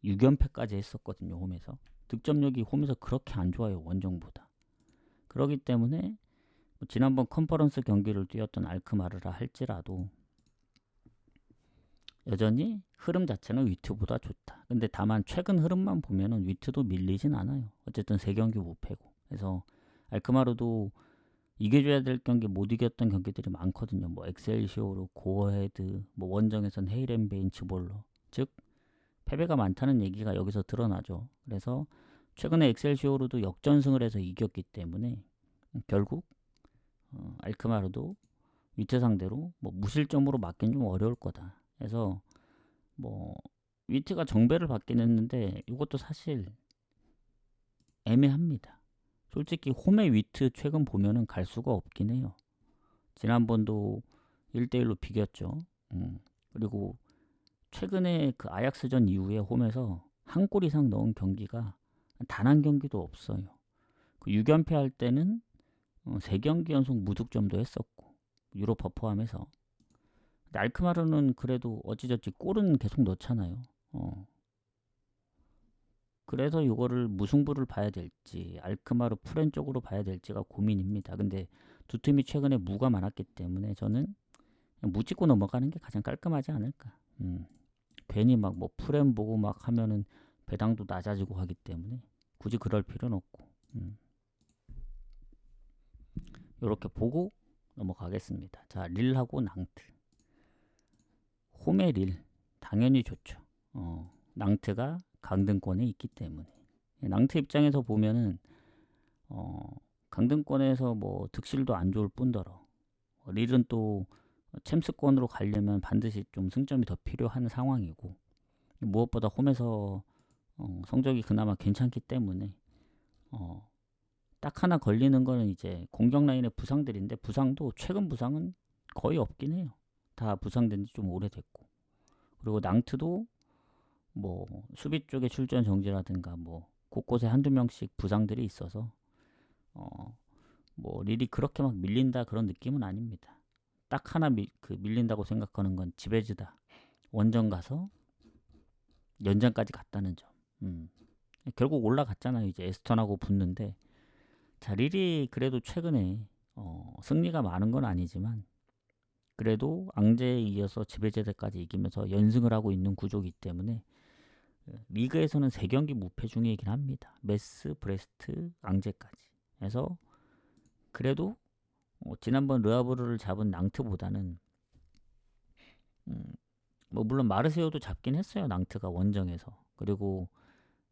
S1: 6연패까지 했었거든요. 홈에서 득점력이 홈에서 그렇게 안 좋아요. 원정보다. 그렇기 때문에 지난번 컨퍼런스 경기를 뛰었던 알크마르라 할지라도 여전히 흐름 자체는 위트보다 좋다. 근데 다만 최근 흐름만 보면은 위트도 밀리진 않아요. 어쨌든 3경기 무패고. 그래서 알크마르도 이겨줘야 될 경기 못 이겼던 경기들이 많거든요. 뭐 엑셀시오르, 고어헤드, 뭐 원정에선 헤이렌베인, 즈볼러. 즉 패배가 많다는 얘기가 여기서 드러나죠. 그래서 최근에 엑셀시오르도 역전승을 해서 이겼기 때문에 결국 알크마르도 위트 상대로 뭐 무실점으로 맞긴 좀 어려울 거다. 그래서 뭐 위트가 정배를 받긴 했는데 이것도 사실 애매합니다. 솔직히 홈의 위트 최근 보면은 갈 수가 없긴 해요. 지난번도 1대1로 비겼죠. 그리고 최근에 그 아약스전 이후에 홈에서 한 골 이상 넣은 경기가 단 한 경기도 없어요. 그 6연패 할 때는 3경기 연속 무득점도 했었고 유로파 포함해서. 근데 알크마르는 그래도 어찌저찌 골은 계속 넣잖아요. 그래서 이거를 무승부를 봐야 될지 알크마르 프렌 쪽으로 봐야 될지가 고민입니다. 근데 두 팀이 최근에 무가 많았기 때문에 저는 무 찍고 넘어가는 게 가장 깔끔하지 않을까. 괜히 막 뭐 프렌 보고 막 하면은 배당도 낮아지고 하기 때문에 굳이 그럴 필요는 없고 이렇게 보고 넘어가겠습니다. 자, 릴하고 낭트. 홈의 릴 당연히 좋죠. 낭트가 강등권에 있기 때문에. 낭트 입장에서 보면은 강등권에서 뭐 득실도 안 좋을 뿐더러 릴은 또 챔스권으로 가려면 반드시 좀 승점이 더 필요한 상황이고 무엇보다 홈에서 성적이 그나마 괜찮기 때문에 딱 하나 걸리는 거는 이제 공격 라인의 부상들인데 부상도 최근 부상은 거의 없긴 해요. 다 부상된 지 좀 오래됐고 그리고 낭트도 뭐 수비 쪽에 출전 정지라든가 뭐 곳곳에 한두 명씩 부상들이 있어서 뭐 릴이 그렇게 막 밀린다 그런 느낌은 아닙니다. 딱 하나 밀린다고 생각하는 건 지베즈다. 원정 가서 연장까지 갔다는 점. 결국 올라갔잖아요. 이제 에스턴하고 붙는데 자 릴이 그래도 최근에 승리가 많은 건 아니지만 그래도 앙제에 이어서 지베제드까지 이기면서 연승을 하고 있는 구조이기 때문에 리그에서는 3경기 무패 중이긴 합니다. 메스, 브레스트, 앙제까지. 그래서 그래도 지난번 르아브르를 잡은 낭트보다는 뭐 물론 마르세유도 잡긴 했어요. 낭트가 원정에서. 그리고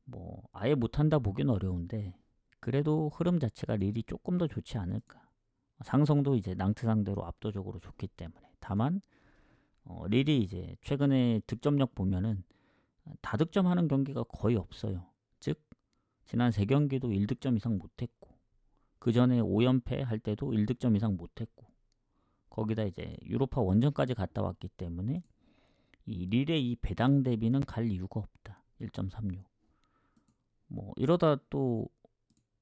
S1: 뭐 아예 못한다 보긴 어려운데 그래도 흐름 자체가 릴이 조금 더 좋지 않을까. 상성도 이제 낭트 상대로 압도적으로 좋기 때문에. 다만 릴이 이제 최근에 득점력 보면은 다득점하는 경기가 거의 없어요. 즉 지난 3경기도 1득점 이상 못했고 그 전에 5연패 할 때도 1득점 이상 못했고 거기다 이제 유로파 원정까지 갔다 왔기 때문에 이 릴의 이 배당 대비는 갈 이유가 없다. 1.36. 뭐 이러다 또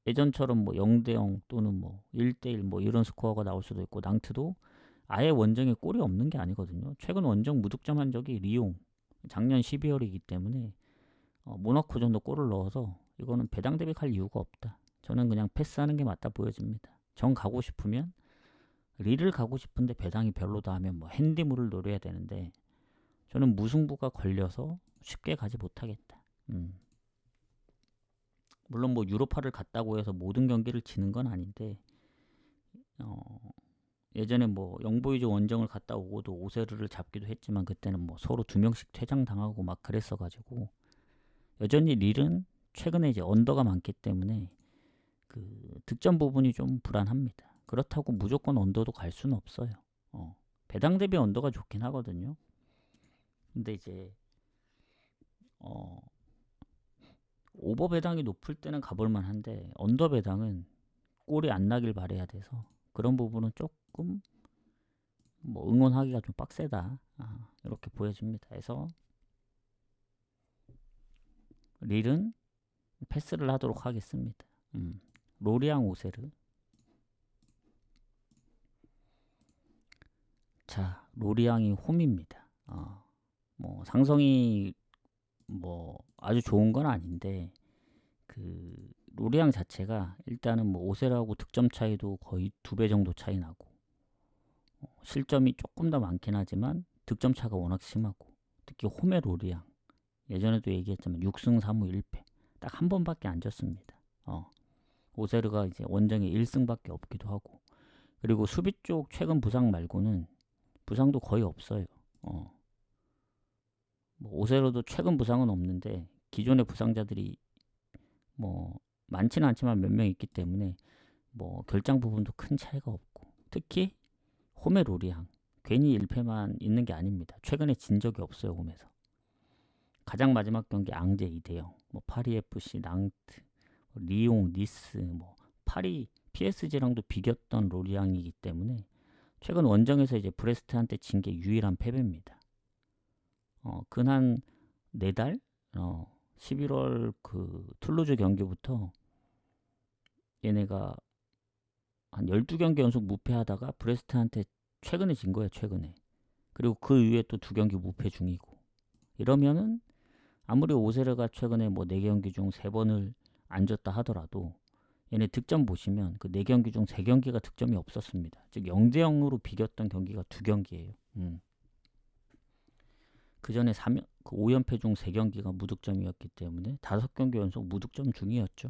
S1: 예전처럼 뭐 0대0 또는 뭐 1대1 뭐 이런 스코어가 나올 수도 있고 낭트도 아예 원정에 골이 없는 게 아니거든요. 최근 원정 무득점한 적이 리옹 작년 12월이기 때문에 모나코전도 골을 넣어서 이거는 배당 대비 갈 이유가 없다. 저는 그냥 패스하는 게 맞다 보여집니다. 정 가고 싶으면 릴을 가고 싶은데 배당이 별로다 하면 뭐 핸디물을 노려야 되는데 저는 무승부가 걸려서 쉽게 가지 못하겠다. 물론 뭐 유로파를 갔다고 해서 모든 경기를 지는 건 아닌데 예전에 뭐 영보이즈 원정을 갔다 오고도 오세르를 잡기도 했지만 그때는 뭐 서로 2명씩 퇴장당하고 막 그랬어가지고 여전히 릴은 최근에 이제 언더가 많기 때문에 그 득점 부분이 좀 불안합니다. 그렇다고 무조건 언더도 갈 수는 없어요. 배당 대비 언더가 좋긴 하거든요. 근데 이제 오버 배당이 높을 때는 가볼만 한데 언더 배당은 골이 안 나길 바라야 돼서 그런 부분은 조금 뭐 응원하기가 좀 빡세다 이렇게 보여집니다. 그래서 릴은 패스를 하도록 하겠습니다. 로리앙 오세르. 자 로리앙이 홈입니다. 뭐 상성이 뭐 아주 좋은 건 아닌데 그 로리앙 자체가 일단은 뭐 오세르하고 득점 차이도 거의 2배 정도 차이 나고 실점이 조금 더 많긴 하지만 득점 차가 워낙 심하고 특히 홈의 로리앙 예전에도 얘기했지만 6승 3무 1패 딱 한 번밖에 안 졌습니다. 오세르가 이제 원정에 1승밖에 없기도 하고 그리고 수비 쪽 최근 부상 말고는 부상도 거의 없어요. 뭐 오세르도 최근 부상은 없는데 기존의 부상자들이 뭐 많지는 않지만 몇 명 있기 때문에 뭐 결장 부분도 큰 차이가 없고 특히 홈의 로리앙 괜히 1패만 있는 게 아닙니다. 최근에 진 적이 없어요. 홈에서 가장 마지막 경기 앙제 2대0 뭐 파리 FC, 낭트, 리옹, 니스 뭐 파리 PSG랑도 비겼던 로리앙이기 때문에 최근 원정에서 이제 브레스트한테 진 게 유일한 패배입니다. 근한 4달 11월 그 툴루즈 경기부터 얘네가 한 12경기 연속 무패하다가 브레스트한테 최근에 진 거예요. 최근에. 그리고 그 이후에 또 2경기 무패 중이고 이러면은 아무리 오세르가 최근에 뭐 4경기 중 3번을 안 졌다 하더라도 얘네 득점 보시면 그 4경기 중 3경기가 득점이 없었습니다. 즉 0대0으로 비겼던 경기가 2경기예요. 그 전에 5연패 중 3경기가 무득점이었기 때문에 5경기 연속 무득점 중이었죠.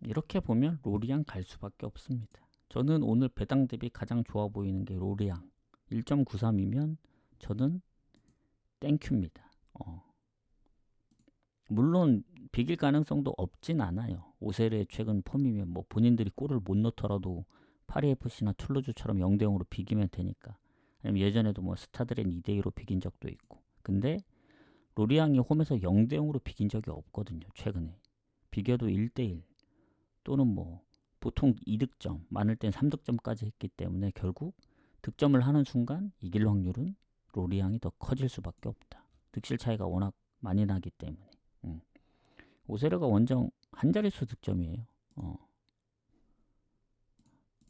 S1: 이렇게 보면 로리앙 갈 수밖에 없습니다. 저는 오늘 배당 대비 가장 좋아 보이는 게 로리앙 1.93이면 저는 땡큐입니다. 물론 비길 가능성도 없진 않아요. 오세르의 최근 폼이면 뭐 본인들이 골을 못 넣더라도 파리 FC나 툴루즈처럼 0대0으로 비기면 되니까. 아니면 예전에도 뭐 스타드렌 2대2로 비긴 적도 있고. 근데 로리앙이 홈에서 0대0으로 비긴 적이 없거든요. 최근에. 비겨도 1대1 또는 뭐 보통 2득점, 많을 땐 3득점까지 했기 때문에 결국 득점을 하는 순간 이길 확률은 로리앙이 더 커질 수밖에 없다. 득실 차이가 워낙 많이 나기 때문에. 오세르가 원정 한 자릿수 득점이에요.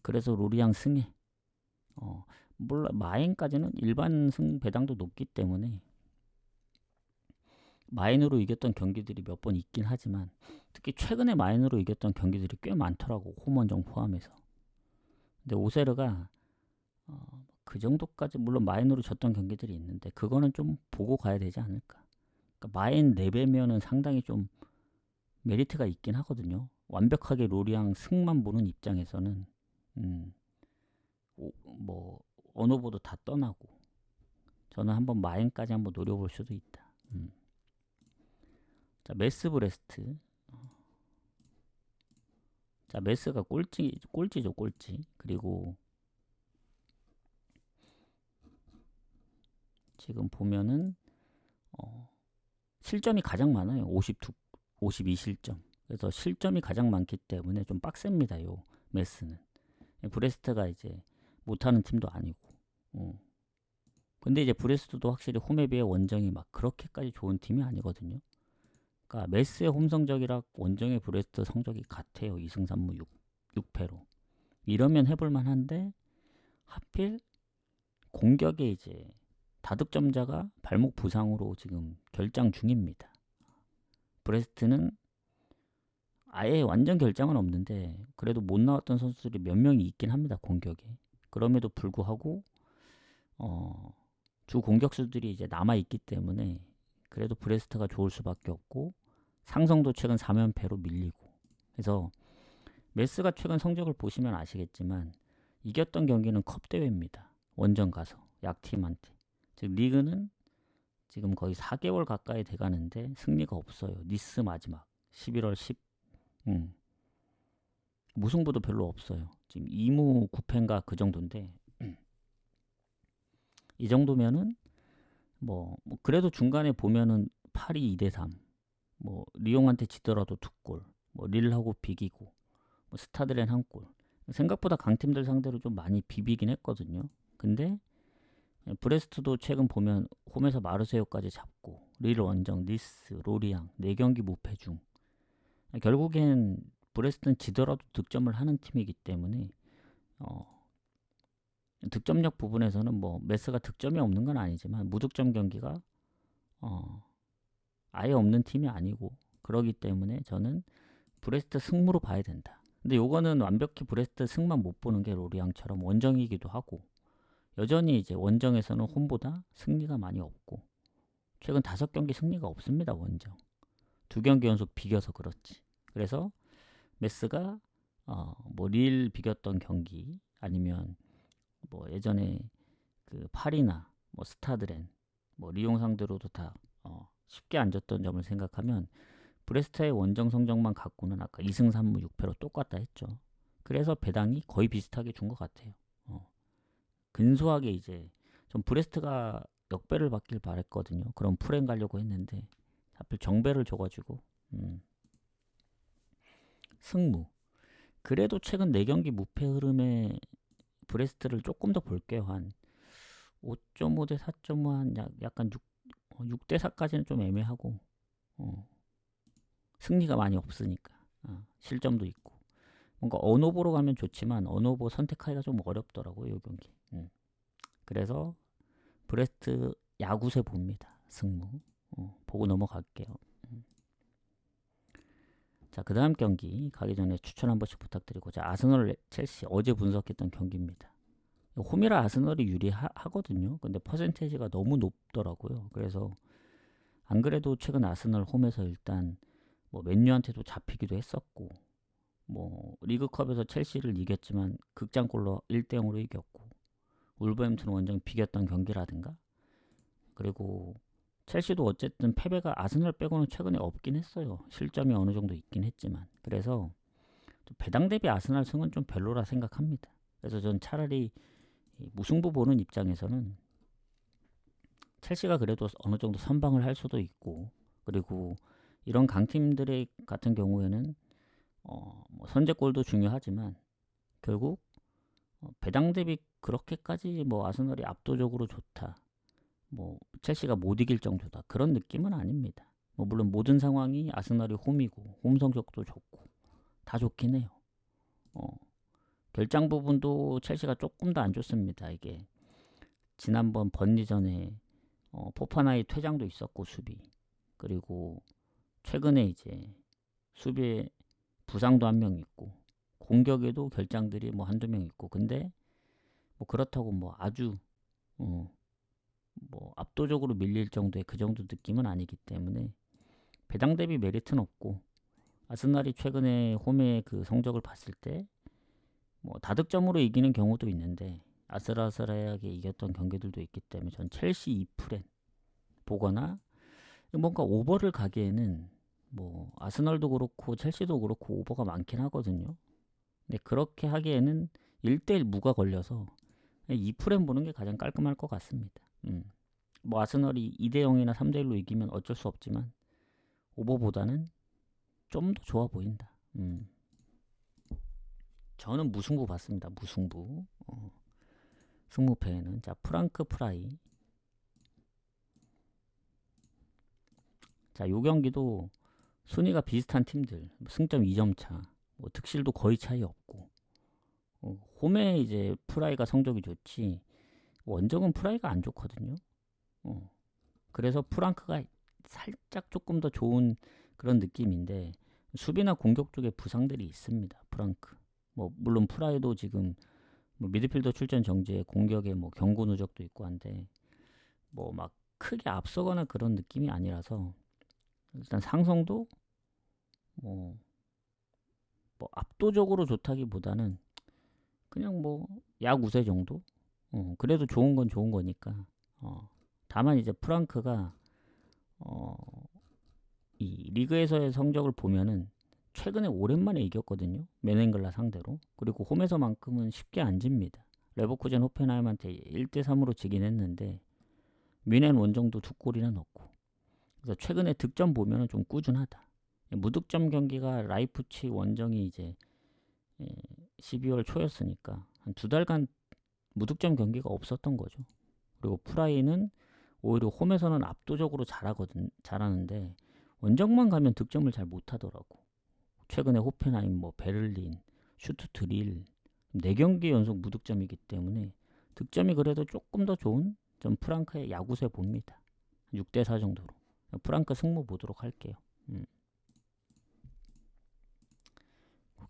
S1: 그래서 로리앙 승에 몰라 마인까지는 일반 승 배당도 높기 때문에 마인으로 이겼던 경기들이 몇 번 있긴 하지만 특히 최근에 마인으로 이겼던 경기들이 꽤 많더라고. 홈원정 포함해서. 근데 오세르가 그 정도까지 물론 마인으로 졌던 경기들이 있는데 그거는 좀 보고 가야 되지 않을까. 그러니까 마인 4배면은 상당히 좀 메리트가 있긴 하거든요. 완벽하게 로리앙 승만 보는 입장에서는 뭐 어느 보도 다 떠나고 저는 한번 마인까지 한번 노려볼 수도 있다. 자, 메스 브레스트. 자, 메스가 꼴찌죠, 꼴찌. 그리고 지금 보면은 실점이 가장 많아요. 52실점. 그래서 실점이 가장 많기 때문에 좀 빡셉니다. 요 메스는. 브레스트가 이제 못하는 팀도 아니고. 근데 이제 브레스트도 확실히 홈에 비해 원정이 막 그렇게까지 좋은 팀이 아니거든요. 그러니까 메스의 홈 성적이랑 원정의 브레스트 성적이 같아요. 2승 3무 6패로. 이러면 해볼만 한데 하필 공격에 이제 다득점자가 발목 부상으로 지금 결장 중입니다. 브레스트는 아예 완전 결장은 없는데 그래도 못 나왔던 선수들이 몇 명이 있긴 합니다. 공격에. 그럼에도 불구하고 주 공격수들이 이제 남아 있기 때문에 그래도 브레스트가 좋을 수밖에 없고 상성도 최근 3연패로 밀리고 그래서 메스가 최근 성적을 보시면 아시겠지만 이겼던 경기는 컵 대회입니다. 원정 가서 약팀한테. 즉 리그는 지금 거의 4개월 가까이 돼가는데 승리가 없어요. 니스 마지막 11월 10 무승부도 별로 없어요. 지금 2무 9패인가 그 정도인데 이 정도면은 뭐 그래도 중간에 보면은 파리 2대3 뭐 리옹한테 지더라도 2골 뭐 릴하고 비기고 뭐 스타드렌 1골 생각보다 강팀들 상대로 좀 많이 비비긴 했거든요. 근데 브레스트도 최근 보면 홈에서 마르세유까지 잡고 릴 원정, 니스, 로리앙 4경기 무패 중 결국엔 브레스트는 지더라도 득점을 하는 팀이기 때문에 득점력 부분에서는 뭐 메스가 득점이 없는 건 아니지만 무득점 경기가 아예 없는 팀이 아니고 그러기 때문에 저는 브레스트 승무로 봐야 된다. 근데 요거는 완벽히 브레스트 승만 못 보는 게 로리앙처럼 원정이기도 하고, 여전히 이제 원정에서는 홈보다 승리가 많이 없고, 최근 5경기 승리가 없습니다. 원정 2경기 연속 비겨서 그렇지. 그래서 메스가 뭐 릴 비겼던 경기, 아니면 뭐 예전에 그 파리나 뭐 스타드렌, 뭐 리옹 상대로도 다 쉽게 안 졌던 점을 생각하면 브레스트의 원정 성적만 갖고는 아까 2승 3무 6패로 똑같다 했죠. 그래서 배당이 거의 비슷하게 준 것 같아요. 근소하게 이제 좀 브레스트가 역배를 받길 바랬거든요. 그럼 풀행 가려고 했는데 하필 정배를 줘가지고 승무. 그래도 최근 4경기 무패 흐름에 브레스트를 조금 더 볼게요. 한 5.5 대 4.5, 한 약간 6 대 4까지는 좀 애매하고, 승리가 많이 없으니까, 실점도 있고, 뭔가 언오버로 가면 좋지만 언오버 선택하기가 좀 어렵더라고요, 이 경기. 그래서 브레스트 야구세 봅니다. 승무. 보고 넘어갈게요. 자, 그 다음 경기 가기 전에 추천 한 번씩 부탁드리고, 자, 아스널 첼시 어제 분석했던 경기입니다. 홈이라 아스널이 유리하거든요. 근데 퍼센테이지가 너무 높더라고요. 그래서 안 그래도 최근 아스널 홈에서 일단 뭐 맨유한테도 잡히기도 했었고, 뭐 리그컵에서 첼시를 이겼지만 극장골로 1대 0으로 이겼고, 울버햄튼 원정 비겼던 경기라든가, 그리고 첼시도 어쨌든 패배가 아스널 빼고는 최근에 없긴 했어요. 실점이 어느 정도 있긴 했지만. 그래서 배당 대비 아스널 승은 좀 별로라 생각합니다. 그래서 전 차라리 무승부 보는 입장에서는 첼시가 그래도 어느 정도 선방을 할 수도 있고, 그리고 이런 강팀들의 같은 경우에는 뭐 선제골도 중요하지만 결국 배당 대비 그렇게까지 뭐 아스널이 압도적으로 좋다, 뭐 첼시가 못 이길 정도다, 그런 느낌은 아닙니다. 뭐 물론 모든 상황이 아스널이 홈이고 홈 성적도 좋고 다 좋긴 해요. 결장 부분도 첼시가 조금 더 안 좋습니다. 이게 지난번 번리전에 포파나의 퇴장도 있었고, 수비, 그리고 최근에 이제 수비에 부상도 한 명 있고, 공격에도 결장들이 뭐 한두 명 있고, 근데 뭐 그렇다고 뭐 아주 뭐 압도적으로 밀릴 정도의 그 정도 느낌은 아니기 때문에 배당 대비 메리트는 없고, 아스날이 최근에 홈의 그 성적을 봤을 때 뭐 다득점으로 이기는 경우도 있는데 아슬아슬하게 이겼던 경기들도 있기 때문에 전 첼시 2프렌 보거나, 뭔가 오버를 가기에는 뭐 아스널도 그렇고 첼시도 그렇고 오버가 많긴 하거든요. 근데 그렇게 하기에는 1대1 무가 걸려서 2프렌 보는 게 가장 깔끔할 것 같습니다. 뭐 아스널이 2대0이나 3대1로 이기면 어쩔 수 없지만 오버보다는 좀 더 좋아 보인다. 저는 무승부 봤습니다. 무승부. 승무패에는 자, 프랑크 프라이. 자, 요 경기도 순위가 비슷한 팀들, 승점 2점 차, 뭐 득실도 거의 차이 없고, 홈에 이제 프라이가 성적이 좋지 원정은 프라이가 안 좋거든요. 그래서 프랑크가 살짝 조금 더 좋은 그런 느낌인데, 수비나 공격 쪽에 부상들이 있습니다. 프랑크. 뭐 물론 프라이도 지금 뭐 미드필더 출전 정지에 공격에 뭐 경고 누적도 있고 한데, 뭐 막 크게 앞서거나 그런 느낌이 아니라서 일단 상성도 뭐 압도적으로 좋다기보다는 그냥 뭐 약우세 정도. 그래도 좋은 건 좋은 거니까. 다만 이제 프랑크가 이 리그에서의 성적을 보면은 최근에 오랜만에 이겼거든요. 메넨글라 상대로. 그리고 홈에서만큼은 쉽게 안 집니다. 레버쿠젠 호펜하임한테 1대 3으로 지긴 했는데 뮌헨 원정도 2골이나 넣고. 그래서 최근에 득점 보면은 좀 꾸준하다. 무득점 경기가 라이프치 원정이 이제 12월 초였으니까 한 2달간 무득점 경기가 없었던 거죠. 그리고 프라이는 오히려 홈에서는 압도적으로 잘하는데 원정만 가면 득점을 잘 못하더라고. 최근에 호펜하임, 뭐 베를린, 슈투트릴 4경기 연속 무득점이기 때문에 득점이 그래도 조금 더 좋은 좀 프랑크의 야구세 봅니다. 6대 4 정도로. 프랑크 승무 보도록 할게요.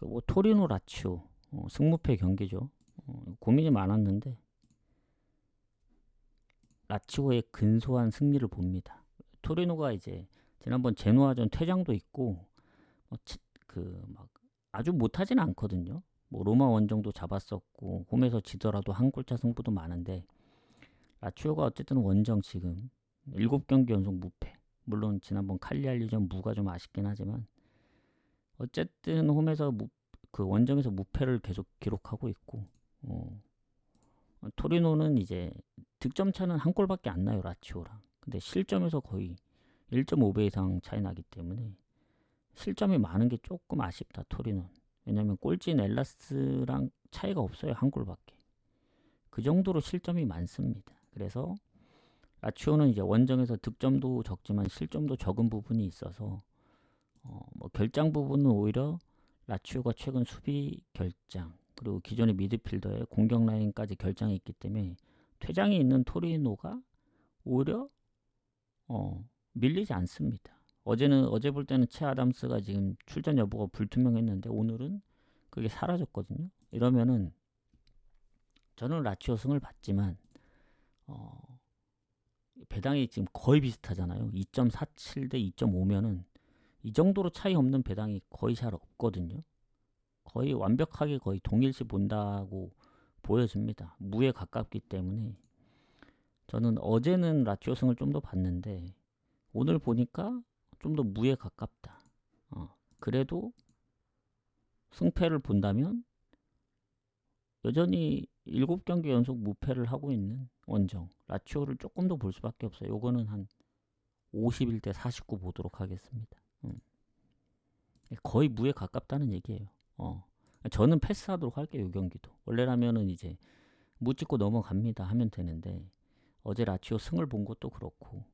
S1: 뭐 토리노 라치오 승무패 경기죠. 고민이 많았는데 라치오의 근소한 승리를 봅니다. 토리노가 이제 지난번 제노아전 퇴장도 있고 막 아주 못하진 않거든요. 뭐 로마 원정도 잡았었고 홈에서 지더라도 한 골차 승부도 많은데 라치오가 어쨌든 원정 지금 7경기 연속 무패. 물론 지난번 칼리알리전 무가 좀 아쉽긴 하지만 어쨌든 홈에서 그 원정에서 무패를 계속 기록하고 있고 토리노는 이제 득점 차는 한 골밖에 안 나요, 라치오랑. 근데 실점에서 거의 1.5배 이상 차이 나기 때문에 실점이 많은 게 조금 아쉽다, 토리노는. 왜냐면 꼴찌인 엘라스랑 차이가 없어요, 한 골밖에. 그 정도로 실점이 많습니다. 그래서 라치오는 이제 원정에서 득점도 적지만 실점도 적은 부분이 있어서 뭐 결장 부분은 오히려 라치오가 최근 수비 결장 그리고 기존의 미드필더의 공격 라인까지 결장이 있기 때문에 퇴장이 있는 토리노가 오히려 밀리지 않습니다. 어제 볼 때는 채 아담스가 지금 출전 여부가 불투명했는데 오늘은 그게 사라졌거든요. 이러면은 저는 라치오 승을 봤지만 배당이 지금 거의 비슷하잖아요. 2.47 대 2.5면은 이 정도로 차이 없는 배당이 거의 잘 없거든요. 거의 완벽하게 거의 동일시 본다고 보여집니다. 무에 가깝기 때문에 저는 어제는 라치오 승을 좀 더 봤는데 오늘 보니까 좀 더 무에 가깝다. 그래도 승패를 본다면 여전히 7경기 연속 무패를 하고 있는 원정 라치오를 조금 더 볼 수밖에 없어요. 요거는 한 51대 49 보도록 하겠습니다. 거의 무에 가깝다는 얘기예요. 저는 패스하도록 할게요. 이 경기도 원래라면은 이제 무 찍고 넘어갑니다 하면 되는데 어제 라치오 승을 본 것도 그렇고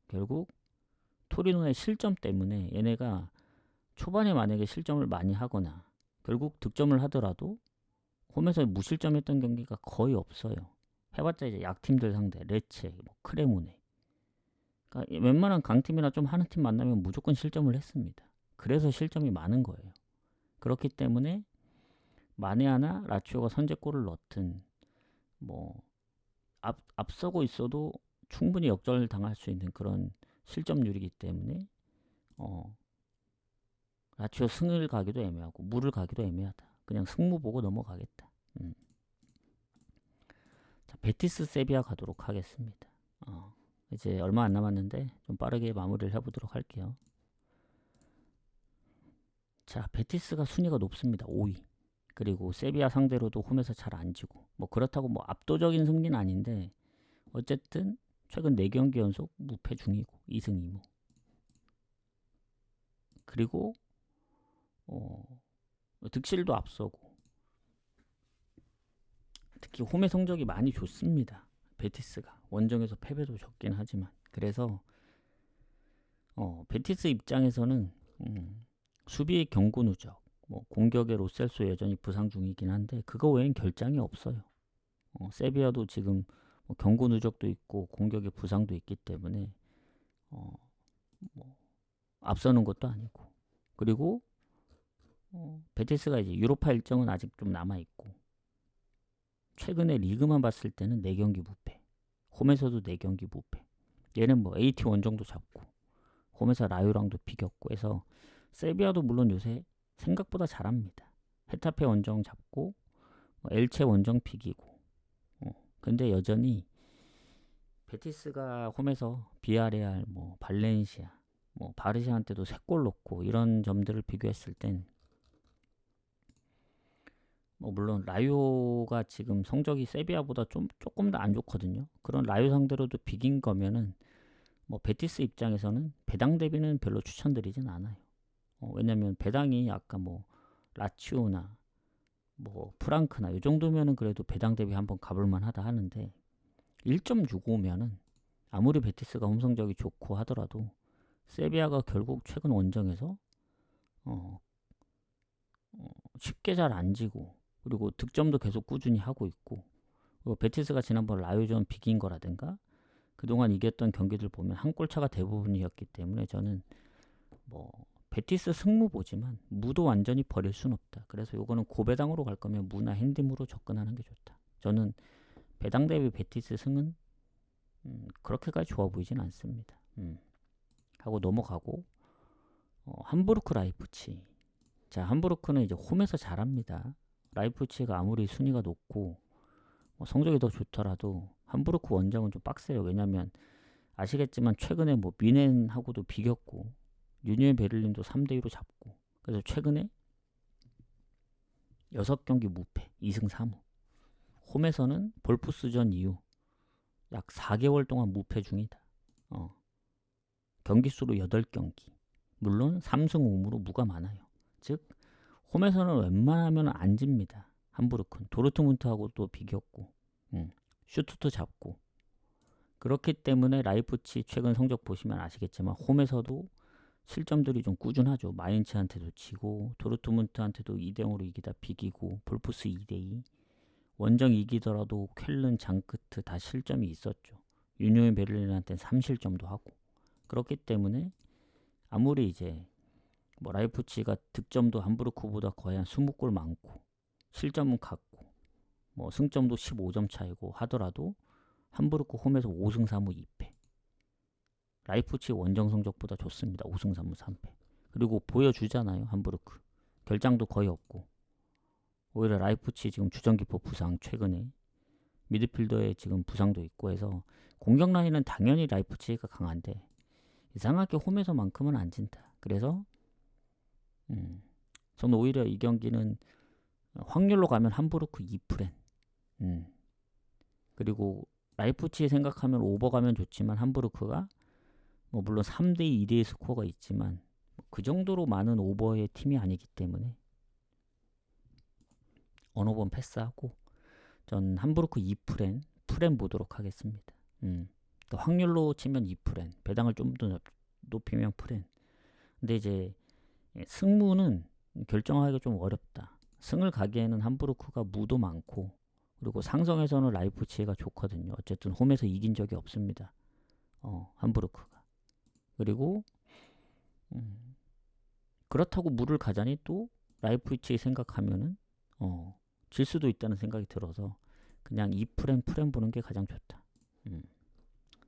S1: 결국 토리노의 실점 때문에 얘네가 초반에 만약에 실점을 많이 하거나 결국 득점을 하더라도 홈에서 무실점했던 경기가 거의 없어요. 해봤자 이제 약팀들 상대 레체, 뭐 크레모네. 그러니까 웬만한 강팀이나 좀 하는 팀 만나면 무조건 실점을 했습니다. 그래서 실점이 많은 거예요. 그렇기 때문에 마네 하나 라치오가 선제골을 넣든 뭐 앞서고 있어도 충분히 역전을 당할 수 있는 그런 실점률이기 때문에 라치오 승을 가기도 애매하고 무를 가기도 애매하다. 그냥 승무 보고 넘어가겠다. 자, 베티스 세비야 가도록 하겠습니다. 이제 얼마 안 남았는데 좀 빠르게 마무리를 해보도록 할게요. 자, 베티스가 순위가 높습니다. 5위. 그리고 세비야 상대로도 홈에서 잘 안 지고 뭐 그렇다고 뭐 압도적인 승리는 아닌데 어쨌든 최근 4경기 연속 무패 중이고 2승 2무. 그리고 득실도 앞서고 특히 홈의 성적이 많이 좋습니다. 베티스가 원정에서 패배도 적긴 하지만 그래서 베티스 입장에서는 수비의 경고 누적 뭐 공격의 로셀소 여전히 부상 중이긴 한데 그거 외엔 결장이 없어요. 세비야도 지금 뭐 경고 누적도 있고 공격의 부상도 있기 때문에 뭐 앞서는 것도 아니고 그리고 베티스가 이제 유로파 일정은 아직 좀 남아 있고 최근에 리그만 봤을 때는 4경기 무패 홈에서도 4경기 무패 얘는 뭐 AT 원정도 잡고 홈에서 라요랑도 비겼고 해서 세비야도 물론 요새 생각보다 잘합니다. 헤타페 원정 잡고 엘체 원정 비기고 근데 여전히 베티스가 홈에서 비아레알 뭐 발렌시아 뭐 바르샤한테도 3골 넣고 이런 점들을 비교했을 땐 뭐 물론 라요가 지금 성적이 세비야보다 조금 더 안 좋거든요. 그런 라요 상대로도 비긴 거면은 뭐 베티스 입장에서는 배당 대비는 별로 추천드리진 않아요. 왜냐면 배당이 아까 뭐 라치오나 뭐 프랑크나 이 정도면은 그래도 배당 대비 한번 가볼만 하다 하는데 1.65면은 아무리 베티스가 홈 성적이 좋고 하더라도 세비야가 결국 최근 원정에서 쉽게 잘 안 지고 그리고 득점도 계속 꾸준히 하고 있고 그리고 베티스가 지난번 라요전 비긴 거라든가 그동안 이겼던 경기들 보면 한 골차가 대부분이었기 때문에 저는 뭐 베티스 승무보지만 무도 완전히 버릴 순 없다. 그래서 요거는 고배당으로 갈 거면 무나 핸디무로 접근하는 게 좋다. 저는 배당 대비 베티스 승은 그렇게까지 좋아 보이진 않습니다. 하고 넘어가고 함부르크 라이프치. 자, 함부르크는 이제 홈에서 잘합니다. 라이프치가 아무리 순위가 높고 성적이 더 좋더라도 함부르크 원정은 좀 빡세요. 왜냐면 아시겠지만 최근에 뭐 미넨하고도 비겼고 유니언 베를린도 3대2로 잡고, 그래서 최근에 6경기 무패 2승 3무. 홈에서는 볼프스전 이후 약 4개월 동안 무패 중이다. 경기수로 8경기. 물론 3승 5무로 무가 많아요. 즉 홈에서는 웬만하면 안 집니다. 함부르크는 도르트문트하고도 비겼고 슈투트 잡고. 그렇기 때문에 라이프치 최근 성적 보시면 아시겠지만 홈에서도 실점들이 좀 꾸준하죠. 마인츠한테도 지고 도르트문트한테도 2대0으로 이기다 비기고 볼프스 2대2. 원정 이기더라도 쾰른, 장크트 다 실점이 있었죠. 유니온 베를린한테는 3실점도 하고. 그렇기 때문에 아무리 이제 뭐 라이프치가 득점도 함부르크보다 거의 한 20골 많고 실점은 같고 뭐 승점도 15점 차이고 하더라도 함부르크 홈에서 5승 3무 2패. 라이프치 원정 성적보다 좋습니다. 5승 3무 3패. 그리고 보여주잖아요. 함부르크. 결장도 거의 없고. 오히려 라이프치 지금 주전기포 부상 최근에 미드필더에 지금 부상도 있고 해서 공격 라인은 당연히 라이프치가 강한데 이상하게 홈에서만큼은 안 진다. 그래서 저는 오히려 이 경기는 확률로 가면 함부르크 2프렌. 그리고 라이프치 생각하면 오버 가면 좋지만 함부르크가 뭐 물론 3대2, 2대2 스코어가 있지만 그 정도로 많은 오버의 팀이 아니기 때문에 어느 번 패스하고 전 함부르크 2프렌 보도록 하겠습니다. 또 확률로 치면 2프렌, 배당을 좀 더 높이면 프렌. 근데 이제 승무는 결정하기가 좀 어렵다. 승을 가기에는 함부르크가 무도 많고 그리고 상성에서는 라이프치히가 좋거든요. 어쨌든 홈에서 이긴 적이 없습니다. 함부르크가. 그리고 그렇다고 무를 가자니 또 라이프치히 생각하면은 질 수도 있다는 생각이 들어서 그냥 2프렌 보는 게 가장 좋다.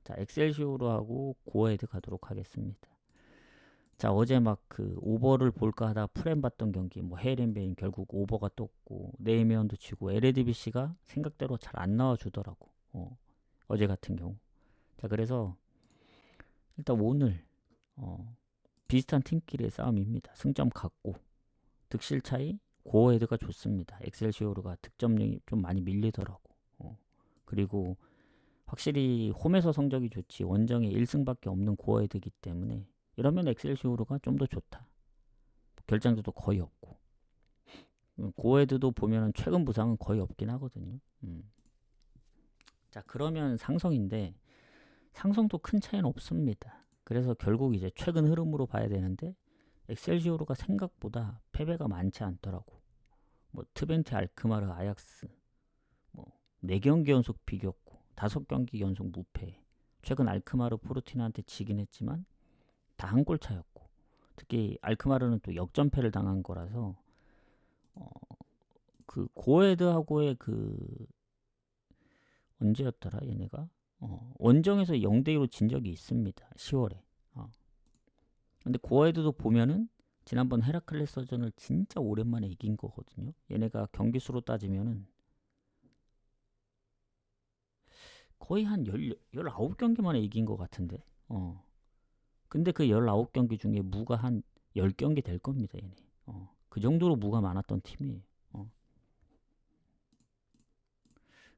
S1: 자, 엑셀시오로 하고 고헤드 가도록 하겠습니다. 자, 어제 막 그 오버를 볼까 하다 프렌 봤던 경기 뭐 헤이렌베인 결국 오버가 떴고 네이메언도 치고 에레디비시가 생각대로 잘 안 나와주더라고. 어제 같은 경우. 자, 그래서 일단 오늘 비슷한 팀끼리의 싸움입니다. 승점 같고 득실 차이 고헤드가 좋습니다. 엑셀시오르가 득점력이 좀 많이 밀리더라고. 그리고 확실히 홈에서 성적이 좋지 원정에 1승밖에 없는 고헤드이기 때문에 이러면 엑셀시오르가 좀 더 좋다. 결장도 거의 없고 고헤드도 보면은 최근 부상은 거의 없긴 하거든요. 자, 그러면 상성인데 상성도 큰 차이는 없습니다. 그래서 결국 이제 최근 흐름으로 봐야 되는데 엑셀시오르가 생각보다 패배가 많지 않더라고. 뭐 트벤테, 알크마르, 아약스 뭐 4경기 연속 비겼고 5경기 연속 무패. 최근 알크마르, 포르티나한테 지긴 했지만 다 한 골 차였고 특히 알크마르는 또 역전패를 당한 거라서 그 고헤드하고의 그 언제였더라 얘네가 원정에서 0대2로 진 적이 있습니다. 10월에. 근데 고헤드도 보면은 지난번 헤라클레스전을 진짜 오랜만에 이긴 거거든요. 얘네가 경기수로 따지면은 거의 한 19경기 만에 이긴 것 같은데. 근데 그 19경기 중에 무가 한 10경기 될 겁니다, 얘네. 그 정도로 무가 많았던 팀이에요.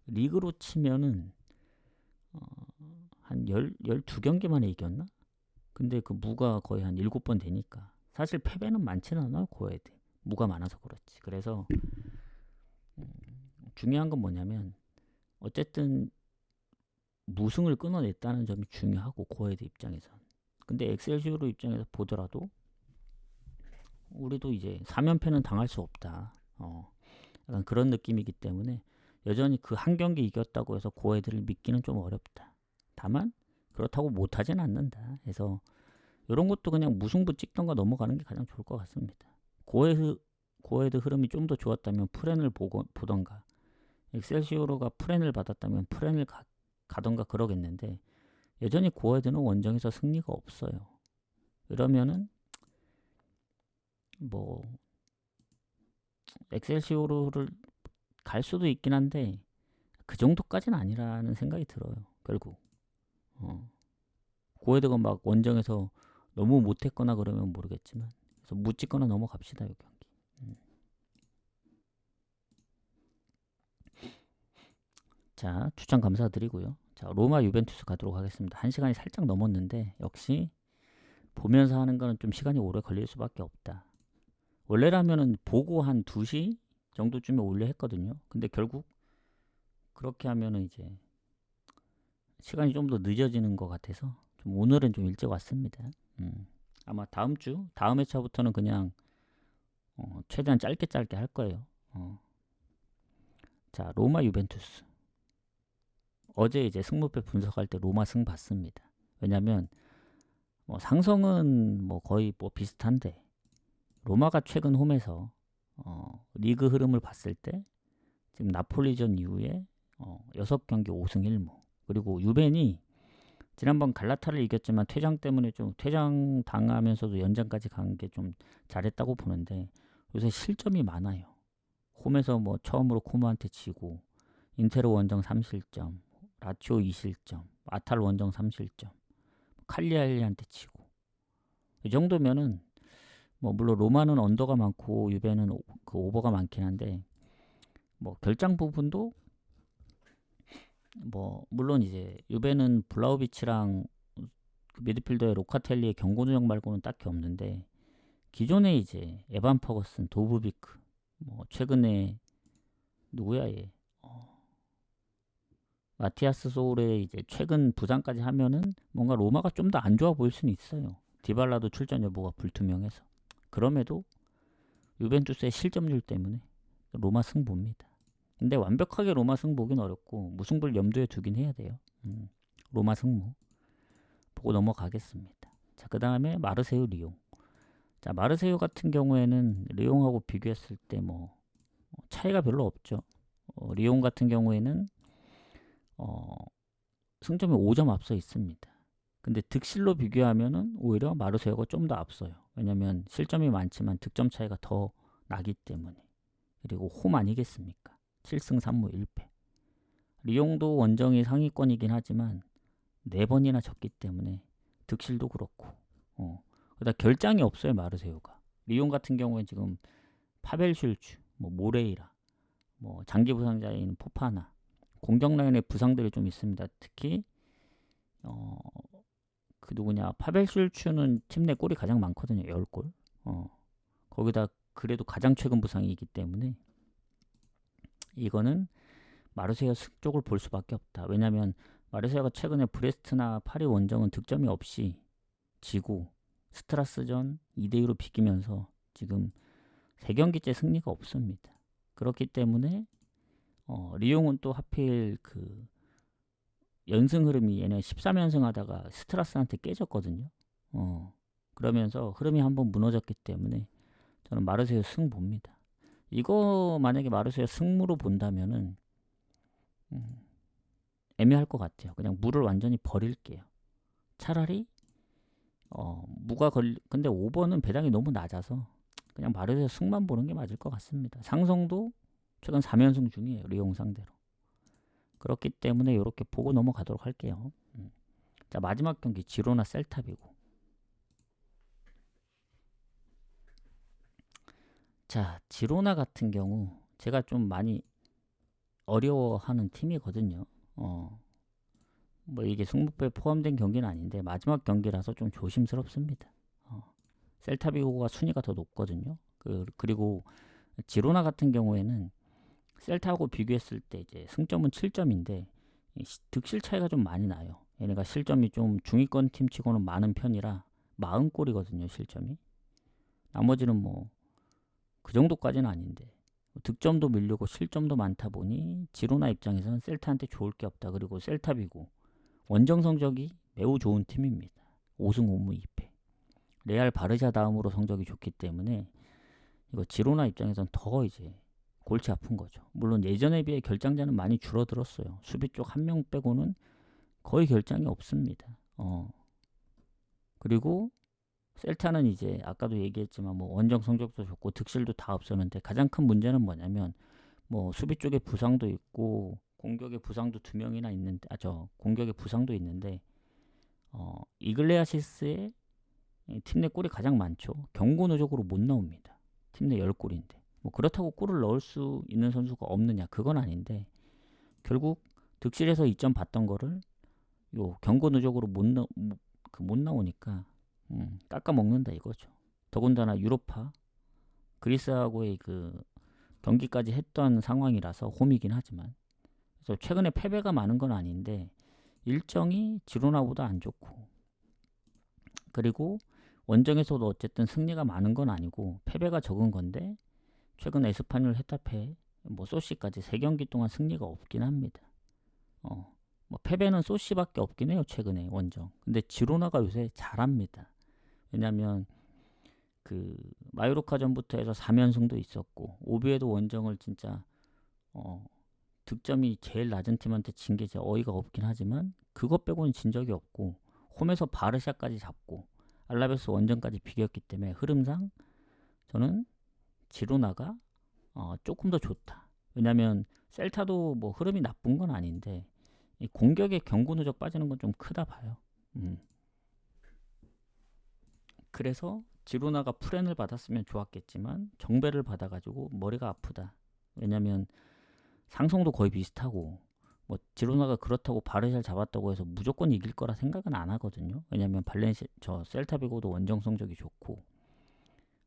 S1: 리그로 치면은 한 12경기 만에 이겼나? 근데 그 무가 거의 한 7번 되니까 사실 패배는 많지는 않아요, 고헤드. 무가 많아서 그렇지. 그래서 중요한 건 뭐냐면 어쨌든 무승을 끊어냈다는 점이 중요하고 고헤드 입장에선. 근데 엑셀시오르 입장에서 보더라도 우리도 이제 3연패는 당할 수 없다. 약간 그런 느낌이기 때문에 여전히 그 한 경기 이겼다고 해서 고헤드를 믿기는 좀 어렵다. 다만 그렇다고 못하진 않는다. 해서 이런 것도 그냥 무승부 찍던가 넘어가는 게 가장 좋을 것 같습니다. 고헤드 흐름이 좀 더 좋았다면 프렌을 보던가, 엑셀시오로가 프렌을 받았다면 프렌을 가던가 그러겠는데, 여전히 고헤드는 원정에서 승리가 없어요. 이러면은 뭐 엑셀시오로를 갈 수도 있긴 한데 그 정도까지는 아니라는 생각이 들어요. 결국 고헤드가 막 원정에서 너무 못했거나 그러면 모르겠지만, 그래서 못 찍거나 넘어갑시다. 이 경기. 자, 추천 감사드리고요. 자, 로마 유벤투스 가도록 하겠습니다. 1시간이 살짝 넘었는데 역시 보면서 하는 거는 좀 시간이 오래 걸릴 수밖에 없다. 원래라면은 보고 한 2시 정도쯤에 올려 했거든요. 근데 결국 그렇게 하면은 이제 시간이 좀 더 늦어지는 것 같아서 좀 오늘은 좀 일찍 왔습니다. 아마 다음 회차부터는 그냥 최대한 짧게 할 거예요. 자, 로마 유벤투스. 어제 이제 승무패 분석할 때 로마 승 봤습니다. 왜냐면 뭐 상성은 뭐 거의 뭐 비슷한데, 로마가 최근 홈에서 리그 흐름을 봤을 때 지금 나폴리전 이후에 6경기 5승 1무, 그리고 유벤이 지난번 갈라타를 이겼지만 퇴장 때문에 좀 퇴장 당하면서도 연장까지 간 게 좀 잘했다고 보는데, 요새 실점이 많아요. 홈에서 뭐 처음으로 코모한테 지고, 인테르 원정 3실점, 라치오 2실점, 아탈 원정 3실점, 칼리아리한테 치고, 이 정도면은 뭐 물론 로마는 언더가 많고 유벤은 그 오버가 많긴 한데, 뭐 결장 부분도 뭐 물론 이제 유벤은 블라우비치랑 그 미드필더의 로카텔리의 경고 누적 말고는 딱히 없는데, 기존에 이제 에반 퍼거슨, 도브비크, 뭐 최근에 누구야 얘, 마티아스 소울의 이제 최근 부상까지 하면은 뭔가 로마가 좀 더 안 좋아 보일 수는 있어요. 디발라도 출전 여부가 불투명해서. 그럼에도 유벤투스의 실점률 때문에 로마 승부입니다. 근데 완벽하게 로마 승부 보긴 어렵고 무승부를 염두에 두긴 해야 돼요. 로마 승부 보고 넘어가겠습니다. 자, 그 다음에 마르세유 리옹. 자, 마르세유 같은 경우에는 리옹하고 비교했을 때 뭐 차이가 별로 없죠. 리옹 같은 경우에는 승점이 5점 앞서 있습니다. 근데 득실로 비교하면은 오히려 마르세유가 좀 더 앞서요. 왜냐면 실점이 많지만 득점 차이가 더 나기 때문에. 그리고 홈 아니겠습니까? 7승 3무 1패. 리옹도 원정이 상위권이긴 하지만 4번이나 졌기 때문에 득실도 그렇고, 그다음 결장이 없어요. 마르세유가. 리옹 같은 경우에 지금 파벨 슐츠, 뭐 모레이라, 뭐 장기 부상자인 포파나, 공격 라인에 부상들이 좀 있습니다. 특히 그 누구냐, 파벨 슐츠는 팀 내 골이 가장 많거든요. 10골. 거기다 그래도 가장 최근 부상이기 때문에 이거는 마르세유 승 쪽을 볼 수밖에 없다. 왜냐면 마르세유가 최근에 브레스트나 파리 원정은 득점이 없이 지고 스트라스전 2대2로 비기면서 지금 3경기째 승리가 없습니다. 그렇기 때문에 리옹은 또 하필 그 연승 흐름이 얘네 13연승 하다가 스트라스한테 깨졌거든요. 그러면서 흐름이 한번 무너졌기 때문에 저는 마르세유 승 봅니다. 이거 만약에 마르세유 승무로 본다면은 애매할 것 같아요. 그냥 무를 완전히 버릴게요. 차라리 근데 5번은 배당이 너무 낮아서 그냥 마르세유 승만 보는 게 맞을 것 같습니다. 상성도 최근 3연승 중이에요. 리옹 상대로. 그렇기 때문에 이렇게 보고 넘어가도록 할게요. 자, 마지막 경기 지로나 셀타비고. 자, 지로나 같은 경우 제가 좀 많이 어려워하는 팀이거든요. 뭐 이게 승부패에 포함된 경기는 아닌데 마지막 경기라서 좀 조심스럽습니다. 셀타비고가 순위가 더 높거든요. 그리고 지로나 같은 경우에는 셀타하고 비교했을 때 이제 승점은 7점인데 득실 차이가 좀 많이 나요. 얘네가 실점이 좀 중위권 팀치고는 많은 편이라 40골이거든요. 실점이. 나머지는 뭐 그 정도까지는 아닌데 득점도 밀리고 실점도 많다 보니 지로나 입장에서는 셀타한테 좋을 게 없다. 그리고 셀타비고 원정 성적이 매우 좋은 팀입니다. 5승 5무 2패. 레알 바르샤 다음으로 성적이 좋기 때문에 이거 지로나 입장에선 더 이제 골치 아픈 거죠. 물론 예전에 비해 결장자는 많이 줄어들었어요. 수비 쪽 한 명 빼고는 거의 결장이 없습니다. 그리고 셀타는 이제 아까도 얘기했지만 뭐 원정 성적도 좋고 득실도 다 없었는데 가장 큰 문제는 뭐냐면 뭐 수비 쪽에 부상도 있고 공격에 부상도 두 명이나 있는데 공격에 부상도 있는데 이글레아시스의 팀 내 골이 가장 많죠. 경고 누적으로 못 나옵니다. 팀 내 10골인데 뭐 그렇다고 골을 넣을 수 있는 선수가 없느냐, 그건 아닌데 결국 득실에서 2점 받던 거를 요 경고 누적으로 못 나오니까 깎아 먹는다 이거죠. 더군다나 유로파 그리스하고의 그 경기까지 했던 상황이라서 홈이긴 하지만, 그래서 최근에 패배가 많은 건 아닌데 일정이 지로나보다 안 좋고, 그리고 원정에서도 어쨌든 승리가 많은 건 아니고 패배가 적은 건데 최근 에스파뇰, 헤타페, 뭐 소시까지 3경기 동안 승리가 없긴 합니다. 뭐 패배는 소시밖에 없긴 해요 최근에 원정. 근데 지로나가 요새 잘합니다. 왜냐면 그 마요르카전부터 해서 3연승도 있었고 오비에도 원정을 진짜 득점이 제일 낮은 팀한테 진 게 어이가 없긴 하지만 그것 빼고는 진 적이 없고 홈에서 바르샤까지 잡고 알라베스 원정까지 비겼기 때문에 흐름상 저는 지로나가 조금 더 좋다. 왜냐면 셀타도 뭐 흐름이 나쁜 건 아닌데 이 공격에 경고 누적 빠지는 건 좀 크다 봐요. 그래서 지로나가 프렌을 받았으면 좋았겠지만 정배를 받아가지고 머리가 아프다. 왜냐면 상성도 거의 비슷하고 뭐 지로나가 그렇다고 바르샤를 잡았다고 해서 무조건 이길 거라 생각은 안 하거든요. 왜냐면 셀타비고도 원정 성적이 좋고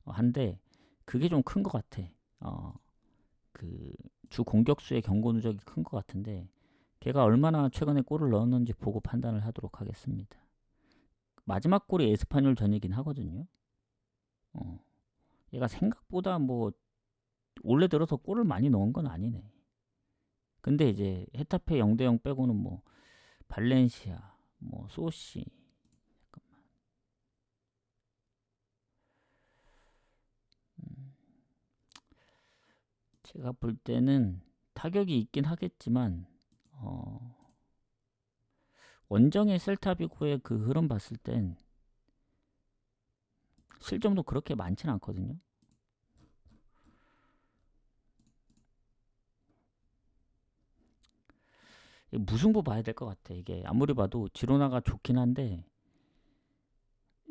S1: 한데 그게 좀 큰 것 같아. 그 주 공격수의 경고 누적이 큰 것 같은데 걔가 얼마나 최근에 골을 넣었는지 보고 판단을 하도록 하겠습니다. 마지막 골이 에스파뇰 전이긴 하거든요. 얘가 생각보다 뭐 원래 들어서 골을 많이 넣은 건 아니네. 근데 이제 헤타페 0대0 빼고는 뭐 발렌시아, 뭐 소시, 잠깐만. 제가 볼 때는 타격이 있긴 하겠지만 원정의 셀타비고의 그 흐름 봤을 땐 실점도 그렇게 많진 않거든요. 무승부 봐야 될 것 같아. 이게 아무리 봐도 지로나가 좋긴 한데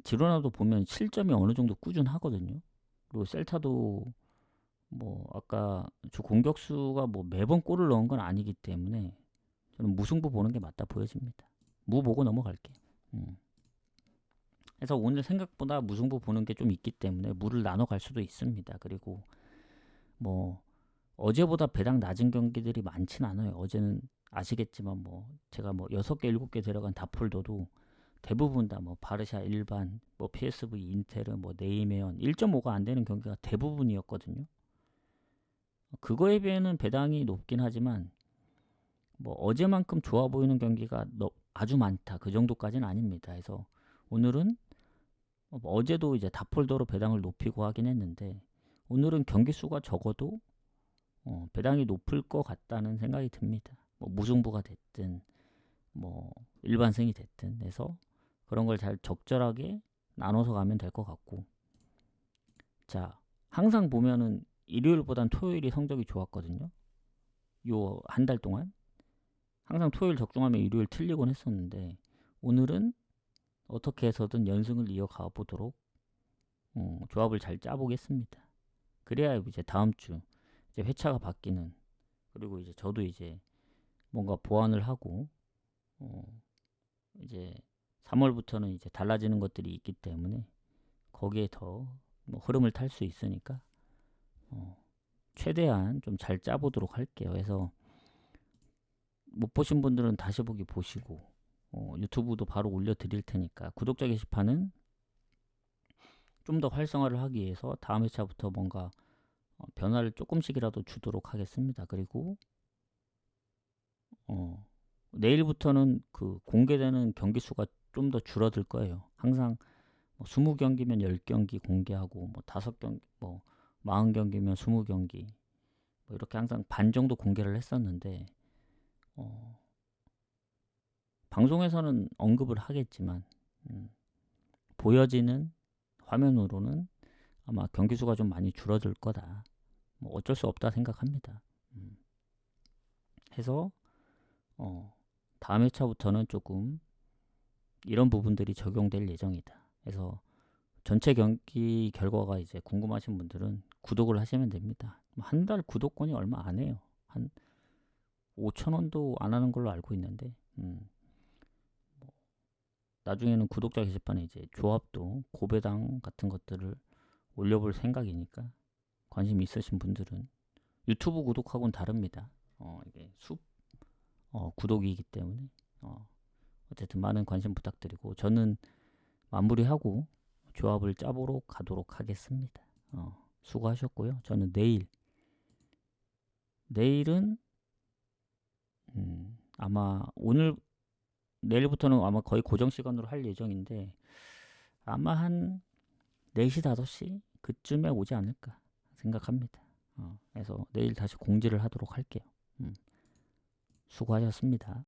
S1: 지로나도 보면 실점이 어느 정도 꾸준하거든요. 그리고 셀타도 뭐 아까 주 공격수가 뭐 매번 골을 넣은 건 아니기 때문에 저는 무승부 보는 게 맞다 보여집니다. 무 보고 넘어갈게요. 그래서 오늘 생각보다 무승부 보는 게 좀 있기 때문에 무를 나눠 갈 수도 있습니다. 그리고 뭐 어제보다 배당 낮은 경기들이 많진 않아요. 어제는 아시겠지만 뭐 제가 뭐 6개 7개 데려간 다폴더도 대부분 다 뭐 바르샤 일반, 뭐 PSV 인테르, 뭐 네이메온 1.5가 안 되는 경기가 대부분이었거든요. 그거에 비해는 배당이 높긴 하지만 뭐 어제만큼 좋아 보이는 경기가 아주 많다 그 정도까지는 아닙니다. 그래서 오늘은 어제도 이제 다폴더로 배당을 높이고 하긴 했는데 오늘은 경기 수가 적어도 배당이 높을 것 같다는 생각이 듭니다. 뭐 무승부가 됐든 뭐 일반승이 됐든 해서 그런 걸 잘 적절하게 나눠서 가면 될 것 같고, 자 항상 보면은 일요일보단 토요일이 성적이 좋았거든요. 요 한 달 동안 항상 토요일 적중하면 일요일 틀리곤 했었는데 오늘은 어떻게 해서든 연승을 이어가 보도록 조합을 잘 짜보겠습니다. 그래야 이제 다음 주 이제 회차가 바뀌는, 그리고 이제 저도 이제 뭔가 보완을 하고 이제 3월부터는 이제 달라지는 것들이 있기 때문에 거기에 더 뭐 흐름을 탈 수 있으니까 최대한 좀 잘 짜보도록 할게요. 그래서 못 보신 분들은 다시 보기 보시고 유튜브도 바로 올려드릴 테니까 구독자 게시판은 좀 더 활성화를 하기 위해서 다음 회차부터 뭔가 변화를 조금씩이라도 주도록 하겠습니다. 그리고 내일부터는 그 공개되는 경기 수가 좀 더 줄어들 거예요. 항상 뭐 20경기면 10경기 공개하고 뭐 5경기 뭐 40경기면 20경기 뭐 이렇게 항상 반 정도 공개를 했었는데 방송에서는 언급을 하겠지만 보여지는 화면으로는 아마 경기 수가 좀 많이 줄어들 거다. 뭐 어쩔 수 없다 생각합니다. 해서 다음 회차부터는 조금 이런 부분들이 적용될 예정이다. 그래서 전체 경기 결과가 이제 궁금하신 분들은 구독을 하시면 됩니다. 한 달 구독권이 얼마 안 해요. 한 5,000원도 안 하는 걸로 알고 있는데 나중에는 구독자 게시판에 이제 조합도 고배당 같은 것들을 올려볼 생각이니까 관심 있으신 분들은 유튜브 구독하고는 다릅니다. 이게 구독이기 때문에 어쨌든 많은 관심 부탁드리고 저는 마무리하고 조합을 짜보러 가도록 하겠습니다. 수고하셨고요. 저는 내일은 아마 내일부터는 아마 거의 고정 시간으로 할 예정인데 아마 한 4시 5시 그쯤에 오지 않을까 생각합니다. 그래서 내일 다시 공지를 하도록 할게요. 수고하셨습니다.